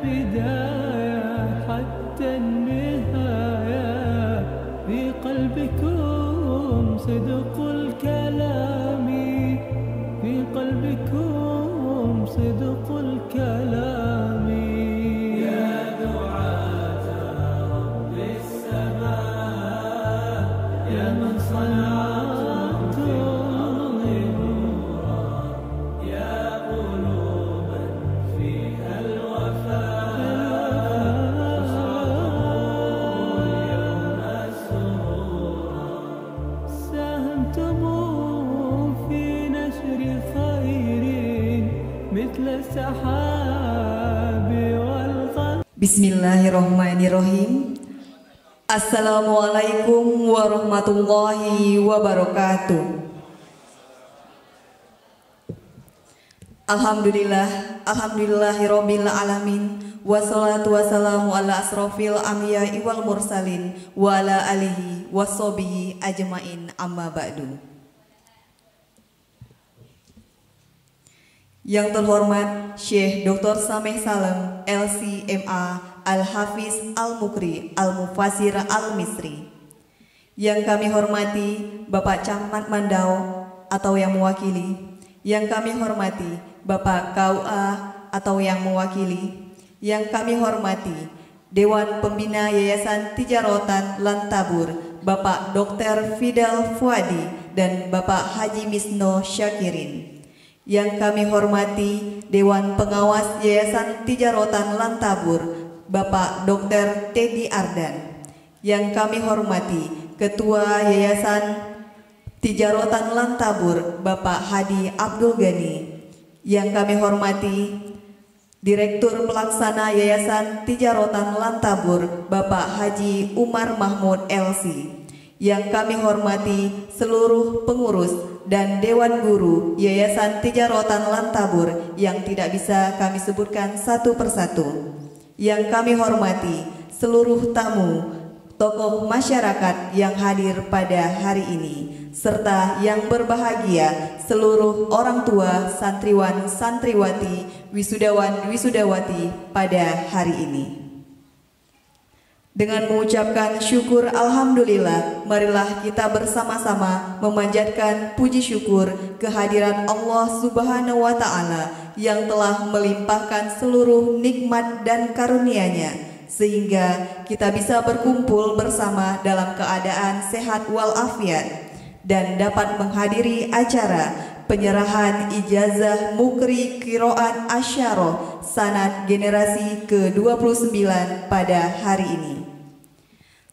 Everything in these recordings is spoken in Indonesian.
بداية حتى النهاية، في قلبكم صدق الكلام، في قلبكم صدق الكلام. يا دعاة رب السماء، يا من صنعتم نورا، يا قلوبا فيها الوفاء، أسرقوا اليوم سرورا، ساهمتم في نشر خير مثل السحاب والغيث. Bismillahirrahmanirrahim. Assalamualaikum warahmatullahi wabarakatuh. Alhamdulillahirabbil alamin. Wassalatu wassalamu ala asrofil anbiya'i wal mursalin wa ala alihi washabihi ajmain, amma ba'du. Yang terhormat Syekh Dr. Sameh Salem LC.MA Al-Hafiz Al-Mukri Al-Mufasir Al-Misri. Yang kami hormati Bapak Camat Mandau atau yang mewakili. Yang kami hormati Bapak KUA atau yang mewakili. Yang kami hormati Dewan Pembina Yayasan Tijarotan Lantabur Bapak Dr. Fidel Fuadi dan Bapak Haji Misno Syakirin. Yang kami hormati Dewan Pengawas Yayasan Tijarotan Lantabur Bapak Dr. Teddy Ardan. Yang kami hormati Ketua Yayasan Tijarotan Lantabur Bapak Hadi Abdul Ghani. Yang kami hormati Direktur Pelaksana Yayasan Tijarotan Lantabur Bapak Haji Umar Mahmud LC. Yang kami hormati seluruh pengurus dan Dewan Guru Yayasan Tijarotan Lantabur yang tidak bisa kami sebutkan satu persatu. Yang kami hormati seluruh tamu, tokoh masyarakat yang hadir pada hari ini, serta yang berbahagia seluruh orang tua, santriwan, santriwati, wisudawan, wisudawati pada hari ini. Dengan mengucapkan syukur alhamdulillah, marilah kita bersama-sama memanjatkan puji syukur kehadiran Allah Subhanahu wa taala yang telah melimpahkan seluruh nikmat dan karunia-Nya sehingga kita bisa berkumpul bersama dalam keadaan sehat walafiat dan dapat menghadiri acara penyerahan ijazah Mukri Qiraat Asyarah sanad generasi ke-29 pada hari ini.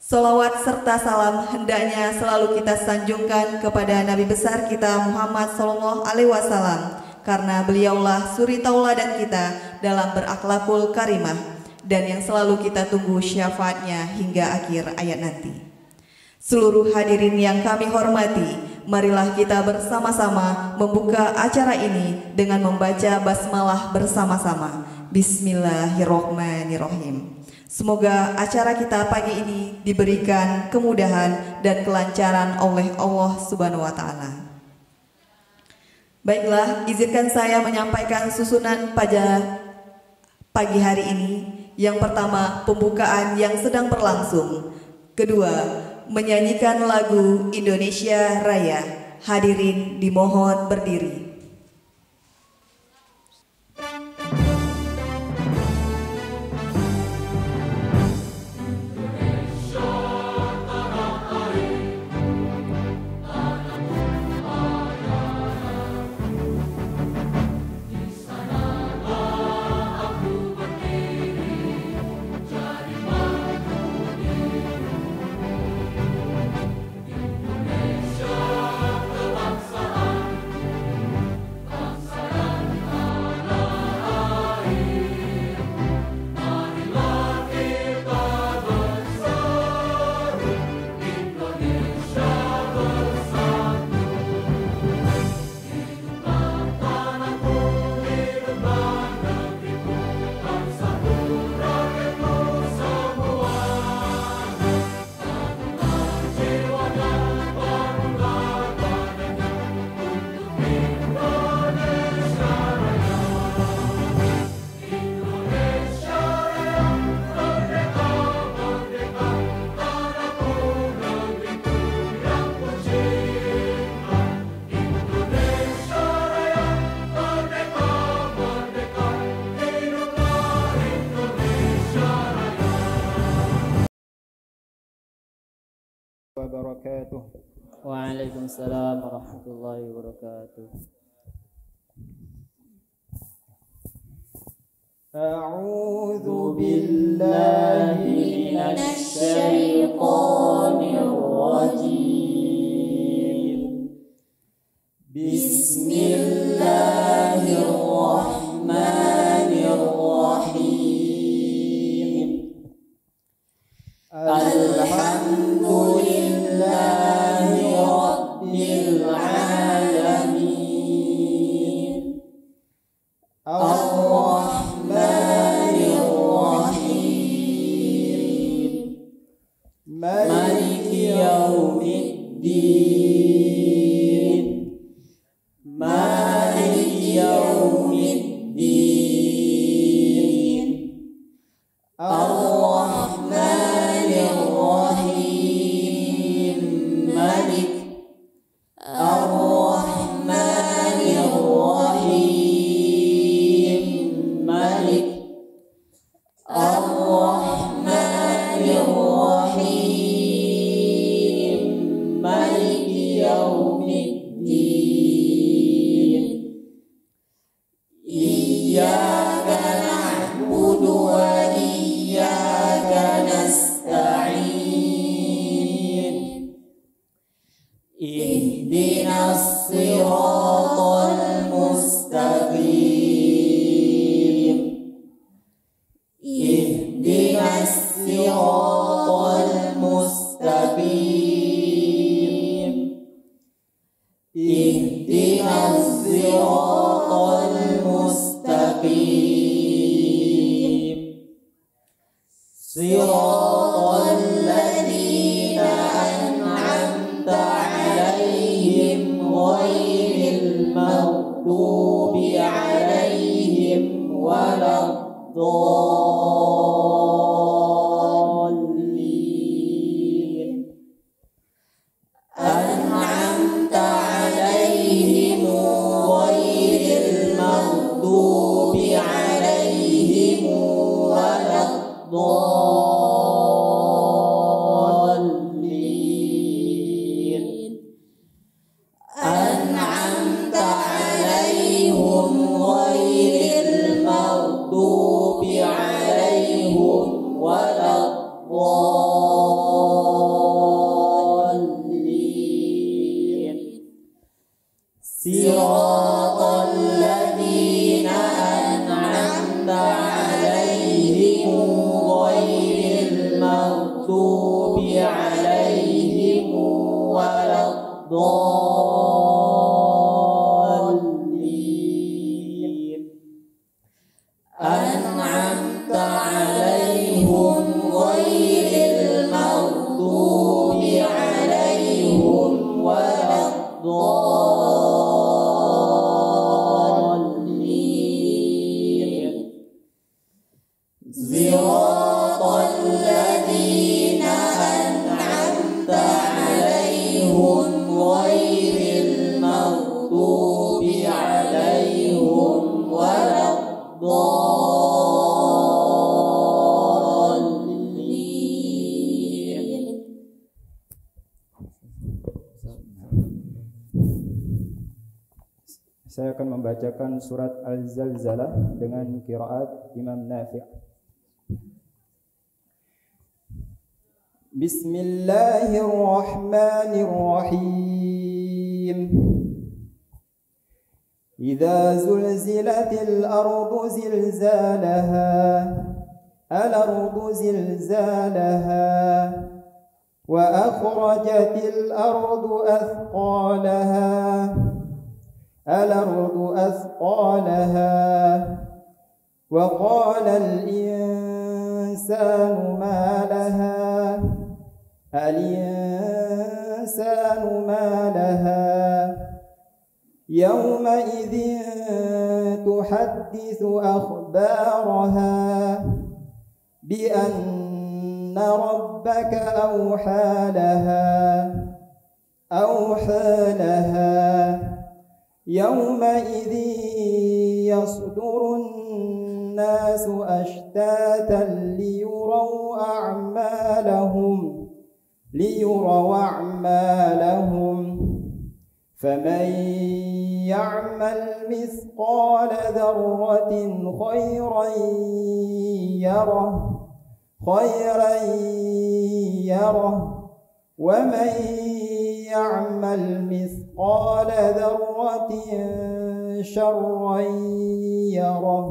Salawat serta salam hendaknya selalu kita sanjungkan kepada Nabi besar kita Muhammad Sallallahu Alaihi Wasallam, karena beliaulah suri tauladan kita dalam berakhlakul karimah dan yang selalu kita tunggu syafaatnya hingga akhir ayat nanti. Seluruh hadirin yang kami hormati, marilah kita bersama-sama membuka acara ini dengan membaca basmalah bersama-sama. Bismillahirrahmanirrahim. Semoga acara kita pagi ini diberikan kemudahan dan kelancaran oleh Allah Subhanahu wa taala. Baiklah, izinkan saya menyampaikan susunan pada pagi hari ini. Yang pertama, pembukaan yang sedang berlangsung. Kedua, menyanyikan lagu Indonesia Raya. Hadirin dimohon berdiri. وبركاته. وعليكم السلام ورحمة الله وبركاته. أعوذ بالله من الشيطان الرجيم. بسم الله الرحمن الرحيم. الحمد لله رب العالمين. الرحمن الرحيم. مالك يوم الدين. مالك يوم الدين. الرحمن الرحيم. مالك. الرحمن الرحيم. مالك. الرحمن الرحيم. مالك يوم الدين. إياك نعبد وإياك نستعين. اهدنا الصراط المستقيم. اهدنا الصراط المستقيم. اهدنا الصراط المستقيم. صراط الذين أنعمت عليهم غير المغضوب عليهم ولا الضالين. أنعمت عليهم غير المغضوب عليهم ولا الضالين. أنعمت عليهم غير المغضوب عليهم ولا الضالين. صراط الذين أنعمت عليهم غير المغضوب عليهم ولا الضالين. أنعمت عليهم غير المغضوب عليهم ولا الضالين. صراط الذين أنعمت عليهم غير المغضوب عليهم ولا الضالين. Saya akan membacakan surat Al-Zalzalah dengan qiraat Imam Nafi'. Bismillahirrahmanirrahim. Idza zulzilatil ardu zilzalaha. Al-ardu zilzalaha. Wa akhrajatil ardu athqalaha. الأرض أثقالها وقال الإنسان ما لها الإنسان ما لها يومئذ تحدث أخبارها بأن ربك أوحى لها يومئذ يصدر الناس أشتاتا ليروا أعمالهم ليروا أعمالهم فمن يعمل مثقال ذرة خيرا يره ومن يعمل مثقال ذرة شرا يره.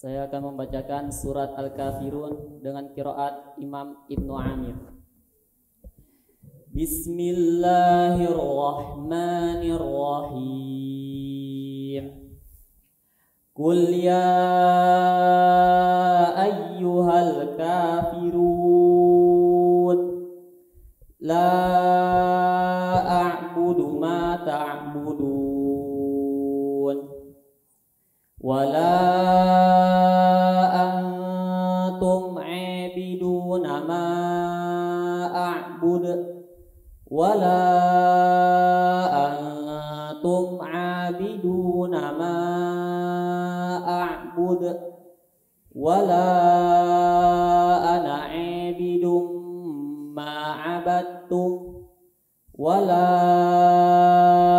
Saya akan membacakan surat Al-Kafirun dengan qiraat Imam Ibnu Amir. Bismillahirrahmanirrahim. Qul ya ayyuhal kafirun la a'budu ma ta'budun wala antum 'abiduna ma a'bud wala antum 'abiduna ma a'bud wala ana 'abidum ma 'abadtum wala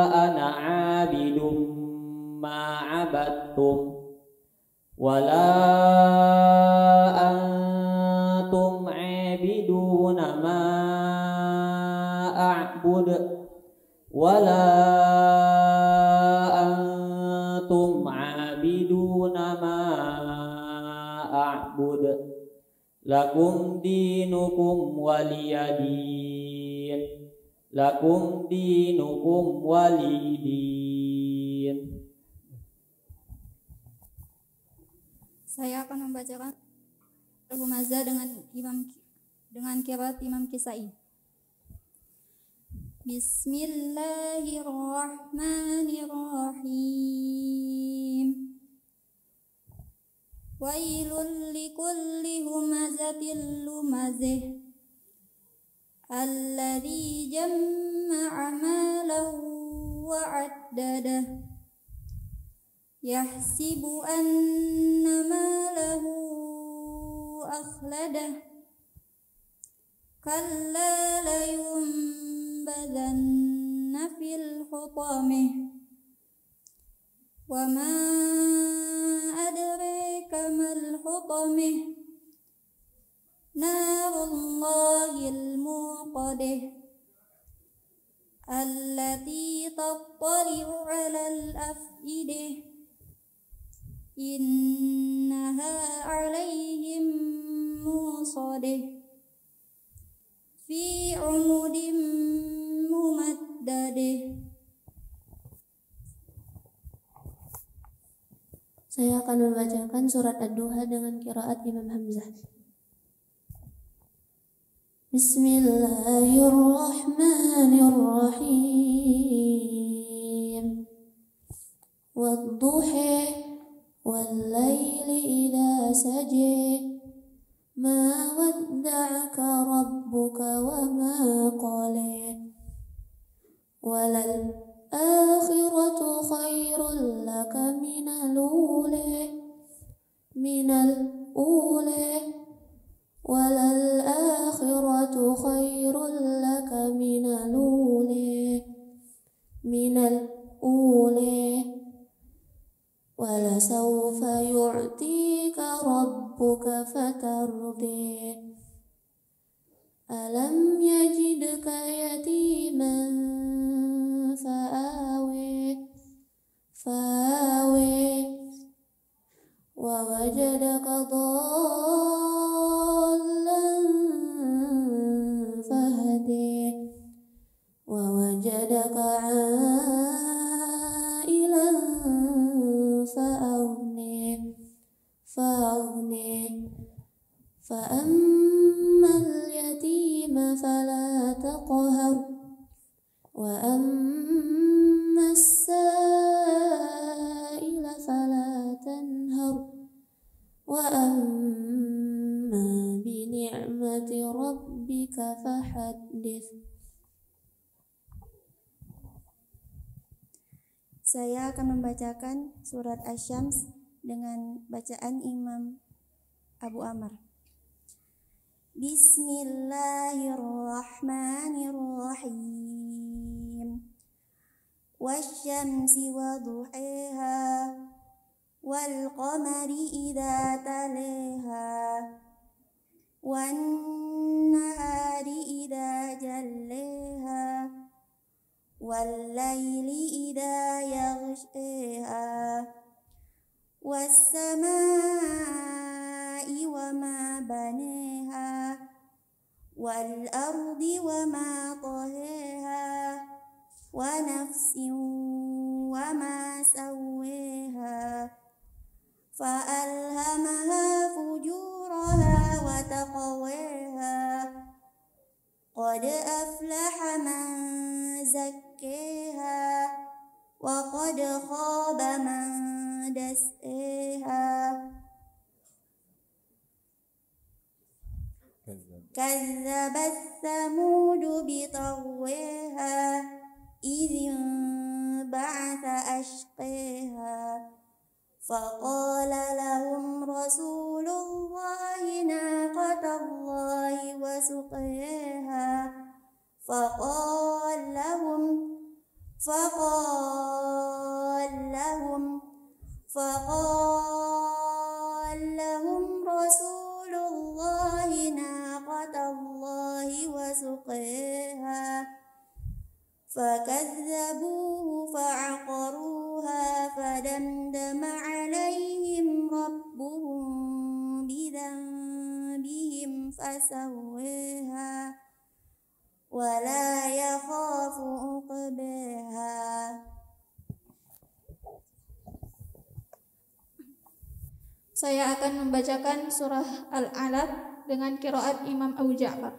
ana 'abidum ma 'abadtum wala antum 'abiduna ma a'bud wala antum 'abiduna ma a'bud lakum dinukum waliyadin lakum dinukum walidin. Saya akan membacakan Al-Humazah dengan qiraat Imam Kisai. Bismillahirrahmanirrahim. Wailul likulli humazatil lumazah alladzi jama'a malahu wa 'addadah yahsibu anna malahu akhladah kalla layunbadanna fil hutamah wa ma adraka mal hutamah narullahil muqadah allati tattali'u 'alal af'idah innaha 'alaihim musadih fi 'umudin mumaddadih. Saya akan membacakan surat Ad-Duha dengan qiraat Imam Hamzah. Bismillahirrahmanirrahim. Wadduha wal-laili idza saja ma wadda'aka rabbuka wa ma qala walal akhiratu khairul laka minal ula walal akhiratu khairul laka minal ula wala sawfa yu'tika rabbuka fatardi alam yajidka yatiman fa'awe wa wajadaka dhallan fahdi wa wajadaka fa'aghni fa'ammal yatima fala taqhar wa ammas sa'ila fala tanhar wa amma bi ni'mati rabbika fahaddits. Saya akan membacakan surat Asy-Syams dengan bacaan Imam Abu Amr. Bismillahirrahmanirrahim. Wasyamsi waduhiha wal qamari idza talaha wan nahari idza jallaha wal laili idza yaghshaha was samaa'i wama banaha wal ardi wama tahaha wa nafsin wama sawwaha fa alhamaha fujuraha wa taqwaha qad aflaha man zakkaha wa qad khaba man dassaha. كذبت ثمود بطغواها إذ انبعث أشقاها فقال لهم رسول الله ناقة الله وسقياها فقال لهم رسول الله ناقة الله وسقياها فكذبوه فعقروها فدمدم عليهم ربهم بذنبهم فسواها ولا يخاف عقباها. Saya akan membacakan surah Al-Alaq dengan qiraat Imam Abu Ja'far.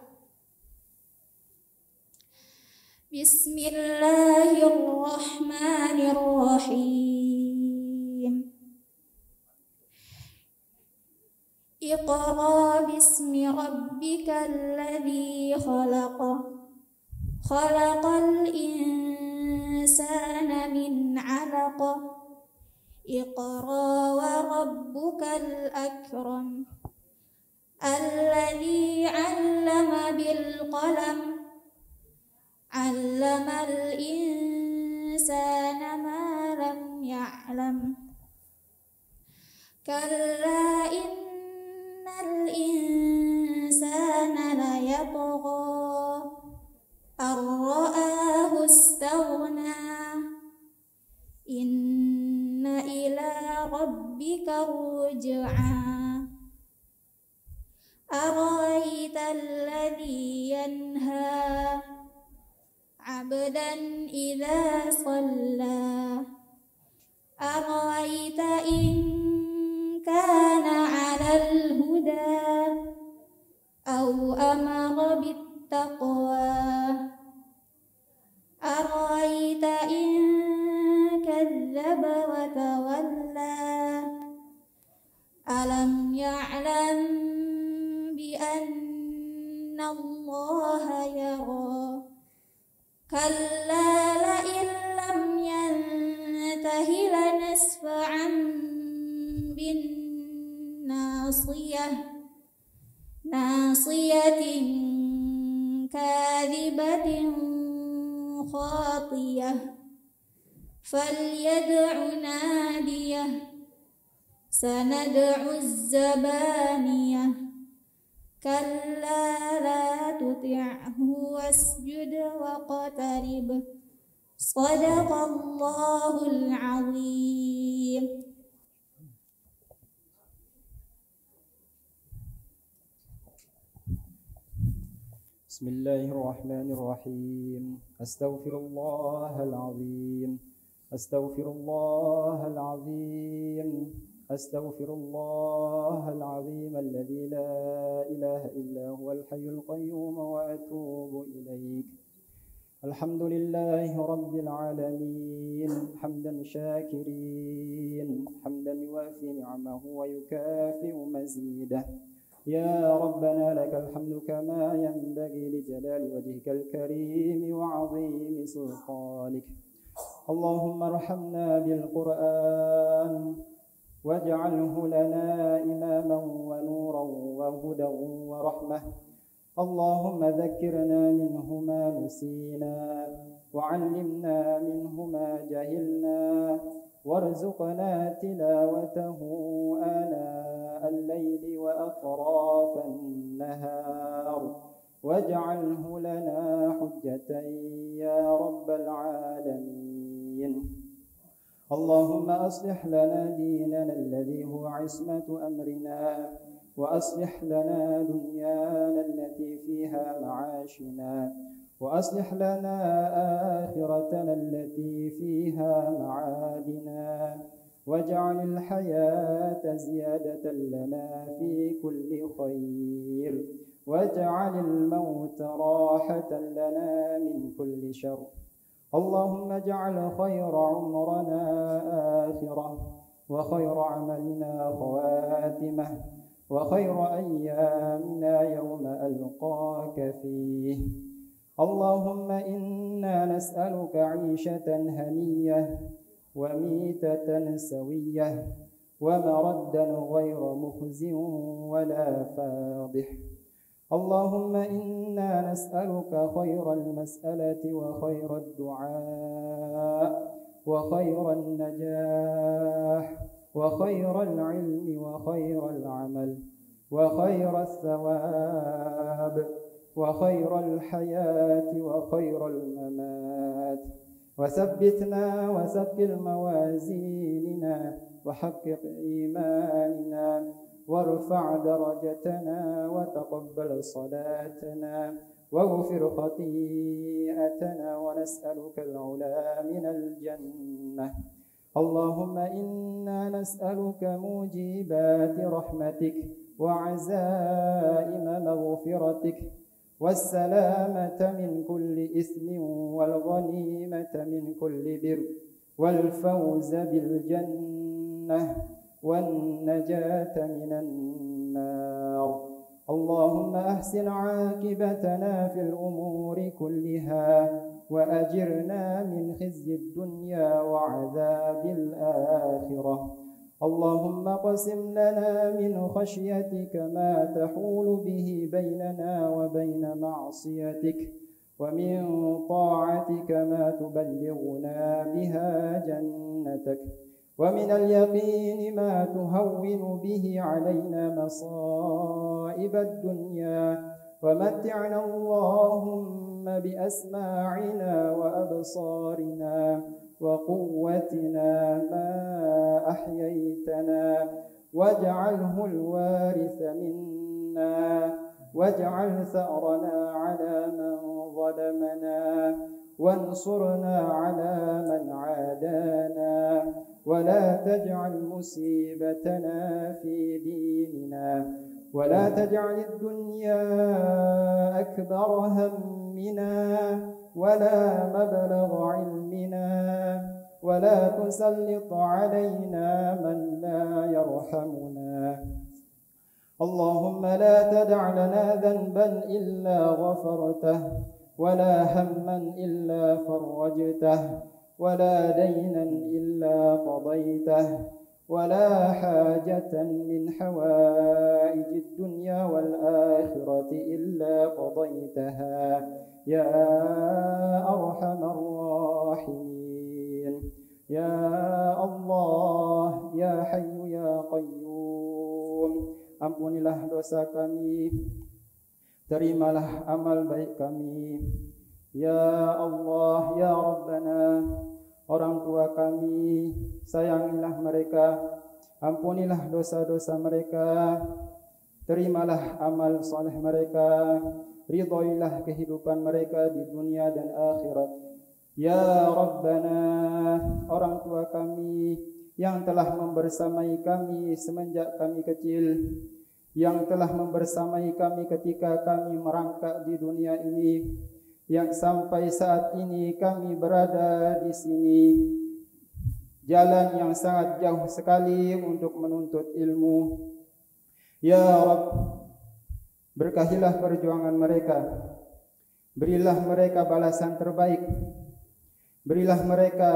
Bismillahirrahmanirrahim. Iqra bismi rabbikal ladzi khalaq. Khalaqal insana min 'alaq. Iqra wa rabbukal akram. Alladzi 'allama bil qalam. 'Allamal insana ma lam ya'lam. Kalla innal insana layatgha ar-ra'ahu istaghna. Inna ila rabbika ruj'a. Ara'aita alladhi yanha 'abdan idza shalla. Ara'aita in kana 'alal huda aw amara bittaqwa. Ara'aita in kadzdzaba wa tawalla. Alam ya'lam bi anna Allaha yara. Kalla la illam yantahi lanasfa'an bin nasiyah. Nasiyatin kadhibatin khatiyah. Falyad'u nadiyah. Sanad'u az-zabaniyah. Kalla la tuti'hu wasjud waqtarib. Shadaqallahul azim. Bismillahirrahmanirrahim. Astaghfirullahal azim. Astaghfirullahal azim. Astaghfirullahal azim alladzi la ilaha illa huwal hayyul qayyum wa atubu ilaik. Alhamdulillahi rabbil alamin. Hamdan syakirin. Hamdan yuwafi ni'amahu wa yukafi'u mazidah. يا ربنا لك الحمد كما ينبغي لجلال وجهك الكريم وعظيم سلطانك. اللهم ارحمنا بالقرآن واجعله لنا إماما ونورا وهدى ورحمة اللهم ذكرنا منه ما نسينا وعلمنا منه ما جهلنا وارزقنا تلاوته آناء الليل وأطراف النهار واجعله لنا حجة يا رب العالمين. اللهم أصلح لنا ديننا الذي هو عصمة أمرنا وأصلح لنا دنيانا التي فيها معاشنا وأصلح لنا آخرتنا التي فيها معادنا واجعل الحياة زيادة لنا في كل خير واجعل الموت راحة لنا من كل شر. اللهم اجعل خير عمرنا آخرة وخير عملنا خواتمه وخير أيامنا يوم ألقاك فيه. اللهم إنا نسألك عيشة هنية وميتة سوية ومردا غير مخز ولا فاضح. اللهم إنا نسألك خير المسألة وخير الدعاء وخير النجاح وخير العلم وخير العمل وخير الثواب وخير الحياة وخير الممات. وثبتنا وثقل موازيننا وحقق إيماننا وارفع درجتنا وتقبل صلاتنا واغفر خطيئتنا ونسألك العلا من الجنة. اللهم إنا نسألك موجبات رحمتك وعزائم مغفرتك والسلامة من كل إثم والغنيمة من كل بر والفوز بالجنة والنجاة من النار. اللهم أحسن عاقبتنا في الأمور كلها وأجرنا من خزي الدنيا وعذاب الآخرة. اللهم اقسم لنا من خشيتك ما تحول به بيننا وبين معصيتك ومن طاعتك ما تبلغنا بها جنتك ومن اليقين ما تهون به علينا مصائب الدنيا ومتعنا اللهم بأسماعنا وأبصارنا وقوتنا ما أحييتنا واجعله الوارث منا واجعل ثأرنا على من ظلمنا وانصرنا على من عادانا ولا تجعل مصيبتنا في ديننا ولا تجعل الدنيا أكبر همنا ولا مبلغ علمنا ولا تسلط علينا من لا يرحمنا. اللهم لا تدع لنا ذنبا إلا غفرته ولا هما إلا فرجته ولا دينا إلا قضيته ولا حاجة من حوائج الدنيا والآخرة إلا قضيتها يا أرحم الراحمين. يا Allah, ya Hayyu ya Qayyum, ampunilah dosa kami, terimalah amal baik kami. Ya Allah, ya Rabbana, orang tua kami, sayangilah mereka, ampunilah dosa-dosa mereka, terimalah amal saleh mereka, ridhoilah kehidupan mereka di dunia dan akhirat. Ya Rabbana, orang tua kami yang telah membersamai kami semenjak kami kecil, yang telah membersamai kami ketika kami merangkak di dunia ini, yang sampai saat ini kami berada di sini, jalan yang sangat jauh sekali untuk menuntut ilmu. Ya Rabb, berkahilah perjuangan mereka, berilah mereka balasan terbaik, berilah mereka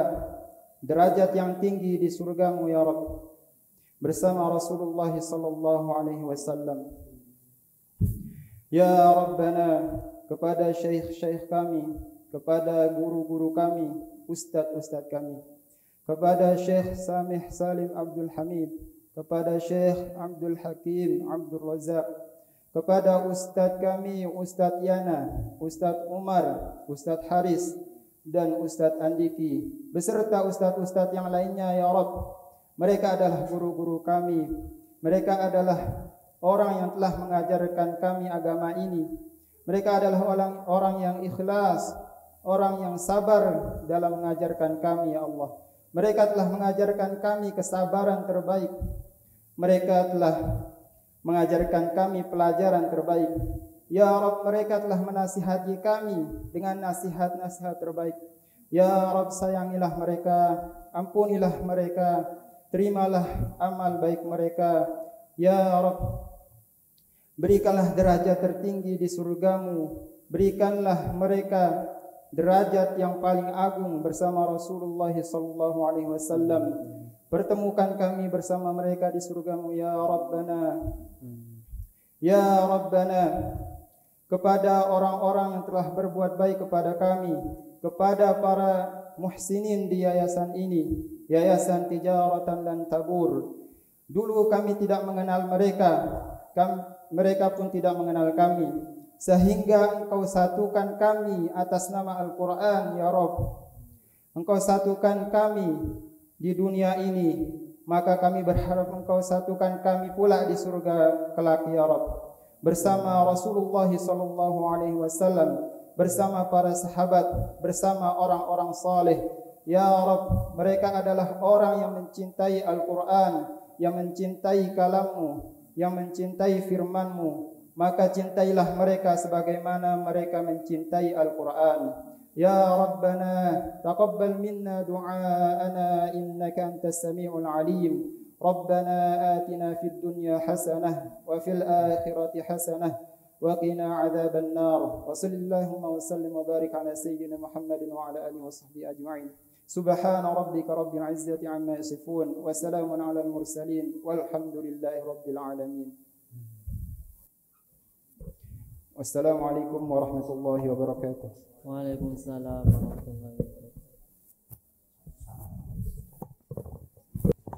derajat yang tinggi di surgamu ya Rabb, bersama Rasulullah sallallahu alaihi wasallam. Ya Rabbana, kepada syekh-syekh kami, kepada guru-guru kami, ustadz-ustadz kami, kepada Syekh Samih Salim Abdul Hamid, kepada Syekh Abdul Hakim Abdul Razak, kepada ustadz kami, Ustadz Yana, Ustadz Umar, Ustadz Haris, dan Ustadz Andiki, beserta ustadz-ustadz yang lainnya ya Rabb. Mereka adalah guru-guru kami, mereka adalah orang yang telah mengajarkan kami agama ini. Mereka adalah orang yang ikhlas, orang yang sabar dalam mengajarkan kami ya Allah. Mereka telah mengajarkan kami kesabaran terbaik. Mereka telah mengajarkan kami pelajaran terbaik. Ya Rabb, mereka telah menasihati kami dengan nasihat-nasihat terbaik. Ya Rabb, sayangilah mereka, ampunilah mereka, terimalah amal baik mereka. Ya Rabb, berikanlah derajat tertinggi di surgamu. Berikanlah mereka derajat yang paling agung bersama Rasulullah SAW. Pertemukan kami bersama mereka di surgamu ya Rabbana. Ya Rabbana, kepada orang-orang yang telah berbuat baik kepada kami, kepada para muhsinin di yayasan ini, Yayasan Tijaratan Lan Tabur. Dulu kami tidak mengenal mereka, mereka pun tidak mengenal kami, sehingga Engkau satukan kami atas nama Al-Quran ya Rabb. Engkau satukan kami di dunia ini, maka kami berharap Engkau satukan kami pula di surga kelak ya Rabb, bersama Rasulullah SAW, bersama para sahabat, bersama orang-orang saleh ya Rabb. Mereka adalah orang yang mencintai Al-Quran, yang mencintai kalammu, yang mencintai firman-Mu, maka cintailah mereka sebagaimana mereka mencintai Al-Quran. Ya Rabbana, taqabbal minna du'aana innaka antas sami'ul alim. Rabbana atina fid dunya hasanah wa fil akhirati hasanah wa qina adzaban nar. Wa sallallahu wa sallim wa barik ala sayyidina Muhammadin wa ala alihi wa sahbihi ajma'in. Subhana rabbika rabbil izzati amma yasifun wa salamun ala al-mursalin walhamdulillahi rabbil alamin. Wassalamualaikum warahmatullahi wabarakatuh. Waalaikumsalam warahmatullahi wabarakatuh.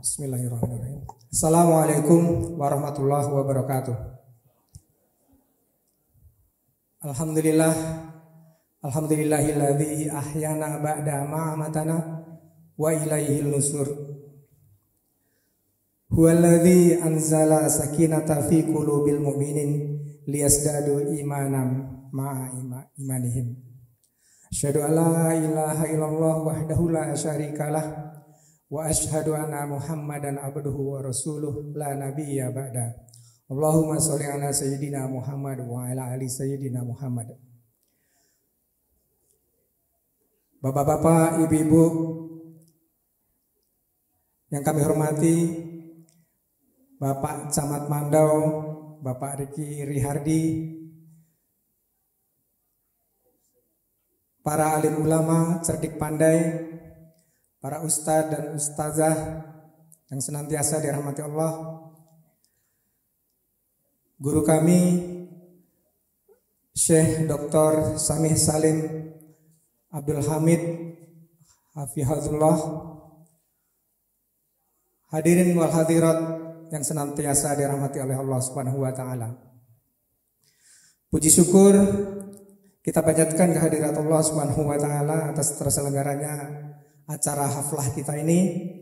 Bismillahirrahmanirrahim. Assalamualaikum warahmatullahi wabarakatuh. Alhamdulillahilladzi ahyana ba'da ma amatana wa ilaihil nusur. Huwallazi anzala sakinata fi qulubil mu'minin liyasdadu imanam ma'a imanihim. Asyhadu an la ilaha illallah wahdahu la syarikalah wa asyhadu anna Muhammadan abduhu wa rasuluh la nabiyya ba'da. Allahumma sholli ala sayyidina Muhammad wa ala ali sayyidina Muhammad. Bapak-bapak, ibu-ibu yang kami hormati, Bapak Camat Mandau, Bapak Riki Rihardi, para alim ulama cerdik pandai, para ustadz dan ustazah yang senantiasa dirahmati Allah, guru kami Syekh Dr. Samih Salim Abdul Hamid Hafizahullah, hadirin wal hadirat yang senantiasa dirahmati oleh Allah Subhanahu wa taala. Puji syukur kita panjatkan kehadirat Allah Subhanahu wa taala atas terselenggaranya acara haflah kita ini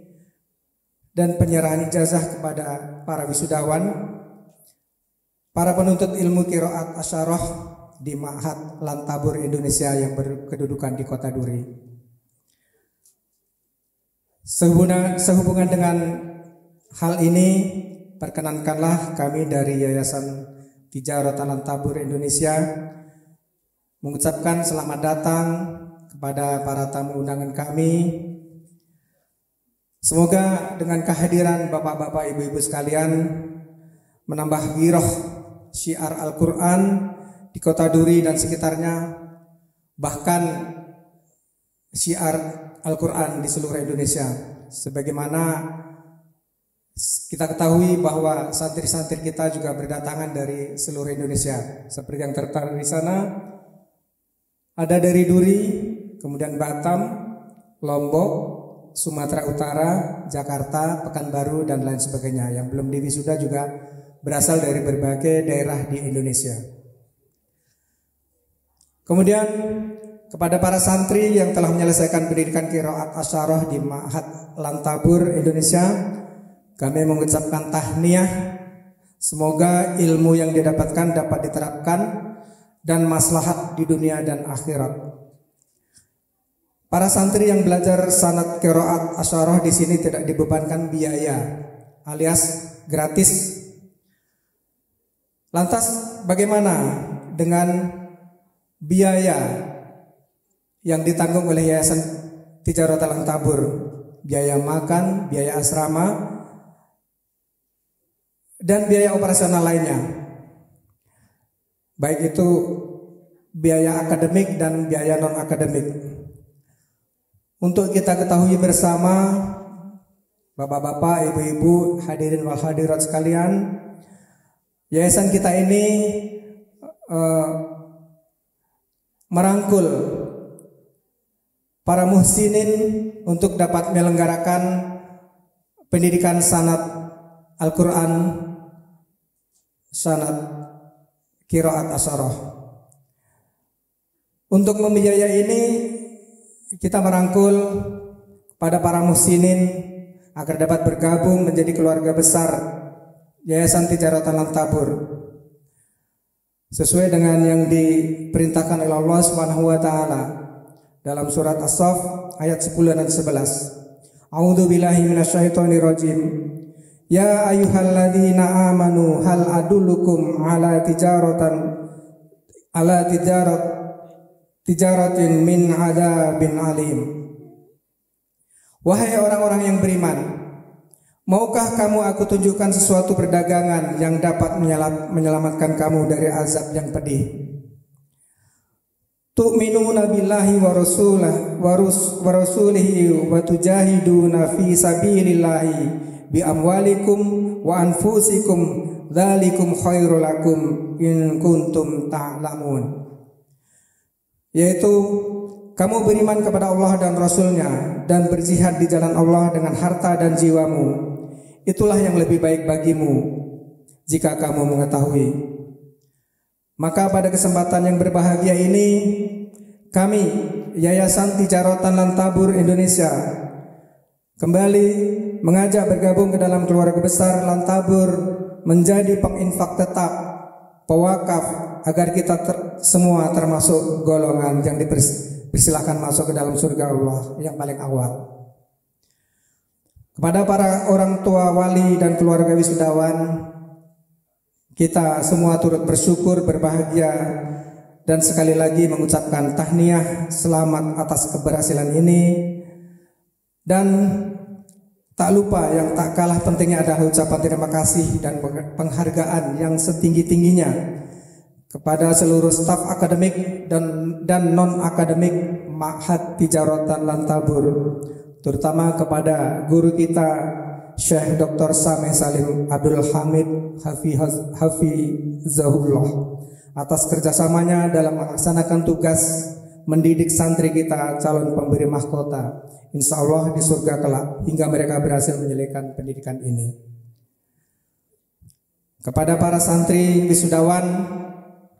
dan penyerahan ijazah kepada para wisudawan, para penuntut ilmu qiraat asyarah di Ma'had Lan Tabur Indonesia yang berkedudukan di Kota Duri. Sehubungan dengan hal ini, perkenankanlah kami dari Yayasan Tijaratan Lan Tabur Indonesia mengucapkan selamat datang kepada para tamu undangan kami. Semoga dengan kehadiran bapak-bapak, ibu-ibu sekalian menambah giroh syiar Al-Quran di Kota Duri dan sekitarnya, bahkan syiar Al-Quran di seluruh Indonesia, sebagaimana Kita ketahui bahwa santri-santri kita juga berdatangan dari seluruh Indonesia. Seperti yang tertera di sana, ada dari Duri, kemudian Batam, Lombok, Sumatera Utara, Jakarta, Pekanbaru, dan lain sebagainya. Yang belum diwisuda juga berasal dari berbagai daerah di Indonesia. Kemudian kepada para santri yang telah menyelesaikan pendidikan qiraat asyarah di Ma'had Lantabur Indonesia, kami mengucapkan tahniah. Semoga ilmu yang didapatkan dapat diterapkan dan maslahat di dunia dan akhirat. Para santri yang belajar sanad qiraat asyarah di sini tidak dibebankan biaya, alias gratis. Lantas bagaimana dengan biaya yang ditanggung oleh Yayasan Tijarat Lantabur? Biaya makan, biaya asrama, dan biaya operasional lainnya, baik itu biaya akademik dan biaya non-akademik. Untuk kita ketahui bersama, bapak-bapak, ibu-ibu, hadirin wal hadirat sekalian, yayasan kita ini merangkul para muhsinin untuk dapat menyelenggarakan pendidikan sanad Al-Quran, sanad qiraat asyarah. Untuk membiayai ini kita merangkul pada para muhsinin agar dapat bergabung menjadi keluarga besar Yayasan Tijarat Lantabur sesuai dengan yang diperintahkan oleh Allah Subhanahu wa taala dalam surat As-Saff ayat 10 dan 11. A'udzu billahi minasyaitonir rajim. Ya ayyuhalladzina amanu hal adullukum ala tijaratin min adzabin alim. Wahai orang-orang yang beriman, maukah kamu aku tunjukkan sesuatu perdagangan yang dapat menyelamatkan kamu dari azab yang pedih? Tu'minuna billahi wa rasulihi wa tujahiduna fi sabilillahi bi amwalikum wa anfusikum dzalikum khairul lakum in kuntum ta'lamun. Yaitu kamu beriman kepada Allah dan Rasulnya dan berjihad di jalan Allah dengan harta dan jiwamu. Itulah yang lebih baik bagimu jika kamu mengetahui. Maka pada kesempatan yang berbahagia ini, kami Yayasan Tijarat Lantabur Indonesia kembali mengajak bergabung ke dalam keluarga besar Lantabur menjadi penginfak tetap, pewakaf, agar kita semua termasuk golongan yang dipersilahkan masuk ke dalam surga Allah yang paling awal. Kepada para orang tua, wali, dan keluarga wisudawan, kita semua turut bersyukur, berbahagia, dan sekali lagi mengucapkan tahniah selamat atas keberhasilan ini. Dan tak lupa yang tak kalah pentingnya adalah ucapan terima kasih dan penghargaan yang setinggi-tingginya kepada seluruh staf akademik dan non-akademik Ma'had Tijarat Lantabur, terutama kepada guru kita Syekh Dr. Sameh Salim Abdul Hamid Hafizahullah atas kerjasamanya dalam melaksanakan tugas mendidik santri kita calon pemberi mahkota, insya Allah di surga kelak, hingga mereka berhasil menyelesaikan pendidikan ini. Kepada para santri wisudawan,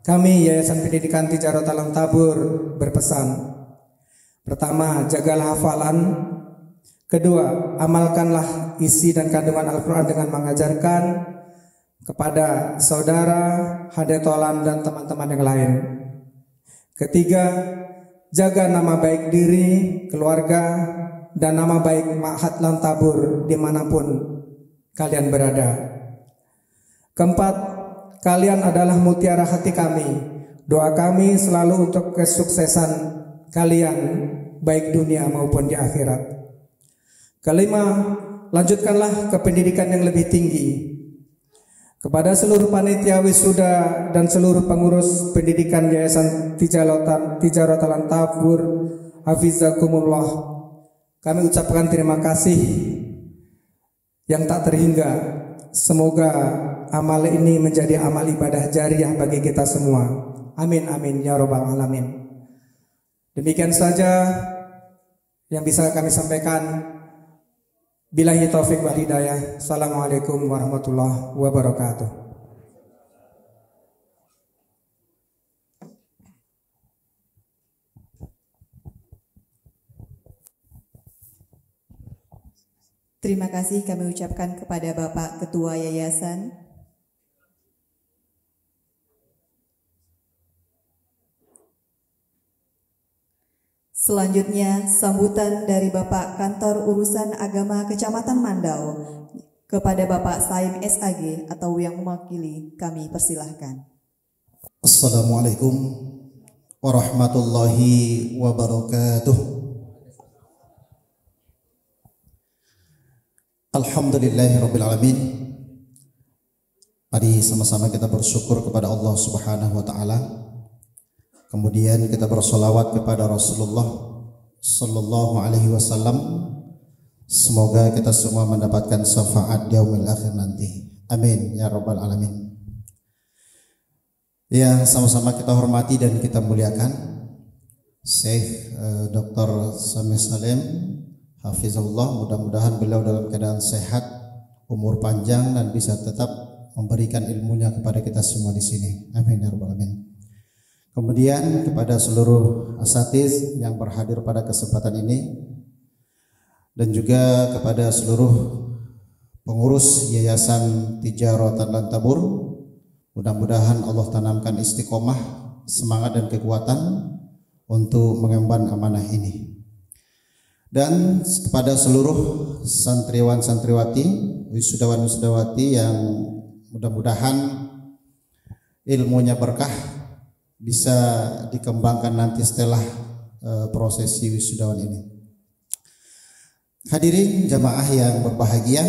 kami Yayasan Pendidikan Tijarat Lantabur berpesan: pertama, jagalah hafalan. Kedua, amalkanlah isi dan kandungan Al-Quran dengan mengajarkan kepada saudara, hadetolan, dan teman-teman yang lain. Ketiga, jaga nama baik diri, keluarga, dan nama baik Ma'had Lantabur dimanapun kalian berada. Keempat, kalian adalah mutiara hati kami. Doa kami selalu untuk kesuksesan kalian, baik dunia maupun di akhirat. Kelima, lanjutkanlah ke pendidikan yang lebih tinggi. Kepada seluruh panitia wisuda dan seluruh pengurus pendidikan Yayasan Tijarat Lantabur, hafizakumullah, kami ucapkan terima kasih yang tak terhingga. Semoga amal ini menjadi amal ibadah jariah bagi kita semua. Amin amin ya rabbal alamin. Demikian saja yang bisa kami sampaikan. Billahi taufik wal hidayah. Assalamualaikum warahmatullahi wabarakatuh. Terima kasih kami ucapkan kepada Bapak Ketua Yayasan. Selanjutnya, sambutan dari Bapak Kantor Urusan Agama Kecamatan Mandau kepada Bapak Saim SAG atau yang mewakili, kami persilahkan. Assalamualaikum warahmatullahi wabarakatuh. Alhamdulillahirabbil alamin. Mari sama-sama kita bersyukur kepada Allah Subhanahu wa taala. Kemudian kita bersolawat kepada Rasulullah sallallahu alaihi wasallam. Semoga kita semua mendapatkan syafaat di yaumil akhir nanti. Amin ya rabbal alamin. Ya, sama-sama kita hormati dan kita muliakan Syekh Dr. Sameh Salim Hafizahullah. Mudah-mudahan beliau dalam keadaan sehat, umur panjang, dan bisa tetap memberikan ilmunya kepada kita semua di sini. Amin ya rabbal alamin. Kemudian kepada seluruh asatiz yang berhadir pada kesempatan ini, dan juga kepada seluruh pengurus Yayasan Tijaratan Lantabur, mudah-mudahan Allah tanamkan istiqomah, semangat dan kekuatan untuk mengemban amanah ini. Dan kepada seluruh santriwan-santriwati, wisudawan-wisudawati yang mudah-mudahan ilmunya berkah, bisa dikembangkan nanti setelah prosesi wisudawan ini. Hadirin jamaah yang berbahagia,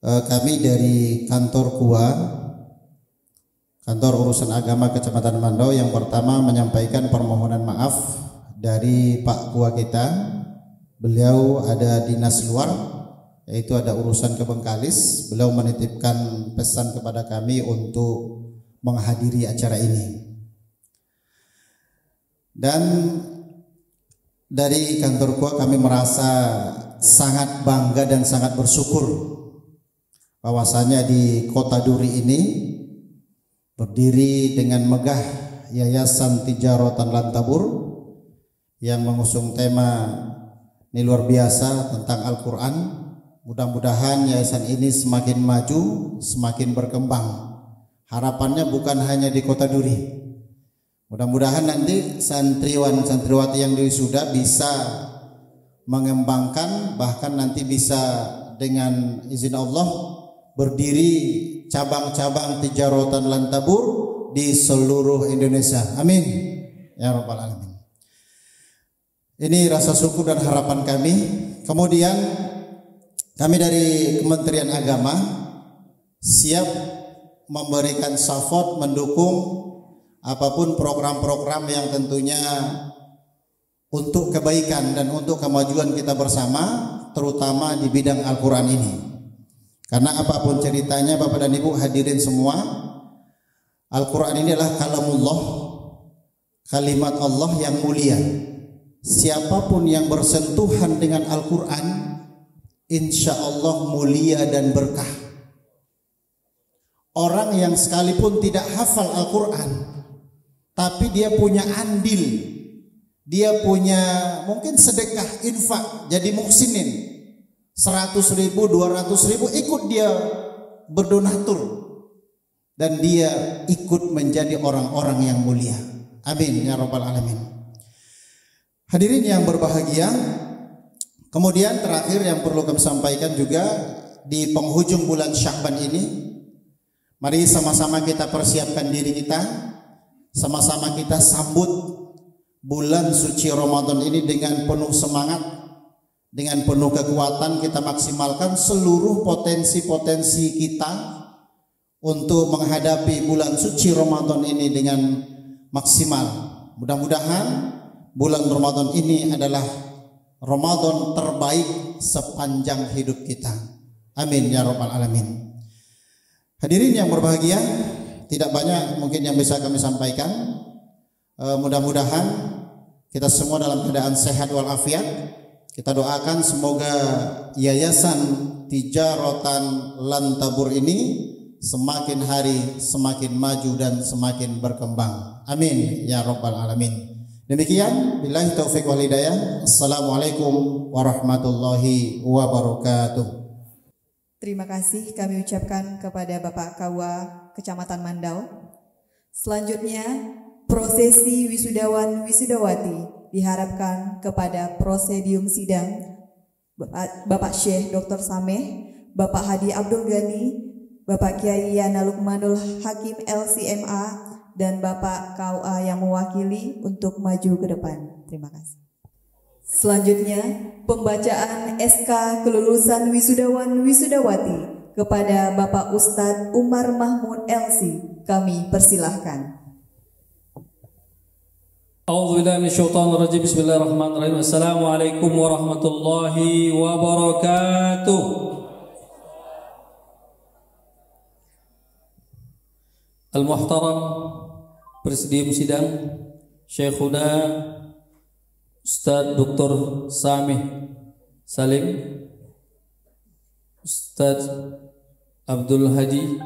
kami dari kantor KUA, Kantor Urusan Agama Kecamatan Mandau, yang pertama menyampaikan permohonan maaf dari Pak KUA kita. Beliau ada dinas luar, yaitu ada urusan ke Bengkalis. Beliau menitipkan pesan kepada kami untuk menghadiri acara ini. Dan dari kantor KUA kami merasa sangat bangga dan sangat bersyukur bahwasanya di Kota Duri ini berdiri dengan megah Yayasan Tijaratan Lantabur yang mengusung tema ini luar biasa tentang Al-Quran. Mudah-mudahan yayasan ini semakin maju, semakin berkembang. Harapannya bukan hanya di Kota Duri. Mudah-mudahan nanti santriwan-santriwati yang diwisuda bisa mengembangkan, bahkan nanti bisa dengan izin Allah berdiri cabang-cabang Tijaratan Lantabur di seluruh Indonesia. Amin ya rabbal alamin. Ini rasa syukur dan harapan kami. Kemudian kami dari Kementerian Agama siap memberikan support, mendukung apapun program-program yang tentunya untuk kebaikan dan untuk kemajuan kita bersama, terutama di bidang Al-Quran ini. Karena apapun ceritanya Bapak dan Ibu hadirin semua, Al-Quran ini adalah kalamullah, kalimat Allah yang mulia. Siapapun yang bersentuhan dengan Al-Quran, insya Allah mulia dan berkah. Orang yang sekalipun tidak hafal Al-Quran, tapi dia punya andil, dia punya mungkin sedekah, infak, jadi muhsinin 100.000, 200.000, ikut dia berdonatur, dan dia ikut menjadi orang-orang yang mulia. Amin ya rabbal alamin. Hadirin yang berbahagia, kemudian terakhir yang perlu kami sampaikan juga di penghujung bulan Sya'ban ini, mari sama-sama kita persiapkan diri kita, sama-sama kita sambut bulan suci Ramadan ini dengan penuh semangat, dengan penuh kekuatan. Kita maksimalkan seluruh potensi-potensi kita untuk menghadapi bulan suci Ramadan ini dengan maksimal. Mudah-mudahan bulan Ramadan ini adalah Ramadan terbaik sepanjang hidup kita. Amin ya rabbal alamin. Hadirin yang berbahagia, tidak banyak mungkin yang bisa kami sampaikan. Mudah-mudahan kita semua dalam keadaan sehat walafiat. Kita doakan semoga Yayasan Tijaratan Lan Tabur ini semakin hari semakin maju dan semakin berkembang. Amin ya rabbal alamin. Demikian, billahi taufik wal hidayah. Assalamualaikum warahmatullahi wabarakatuh. Terima kasih kami ucapkan kepada Bapak Kawa Kecamatan Mandau. Selanjutnya, prosesi wisudawan wisudawati diharapkan kepada prosedium sidang Bapak Syekh Dr. Sameh, Bapak Hadi Abdul Ghani, Bapak Kiai Yana Lukmanul Hakim LCMA, dan Bapak KUA yang mewakili untuk maju ke depan. Terima kasih. Selanjutnya, pembacaan SK kelulusan wisudawan wisudawati kepada Bapak Ustadz Umar Mahmud LC. Kami persilahkan. A'udzubillahi minasyaitonir rajim. Bismillahirrahmanirrahim. Assalamualaikum warahmatullahi wabarakatuh. Al-Muhtaram Presidium Sidang Syekhuna Ustadz Dr. Sameh Salim, Ustadz Abdul Hadi,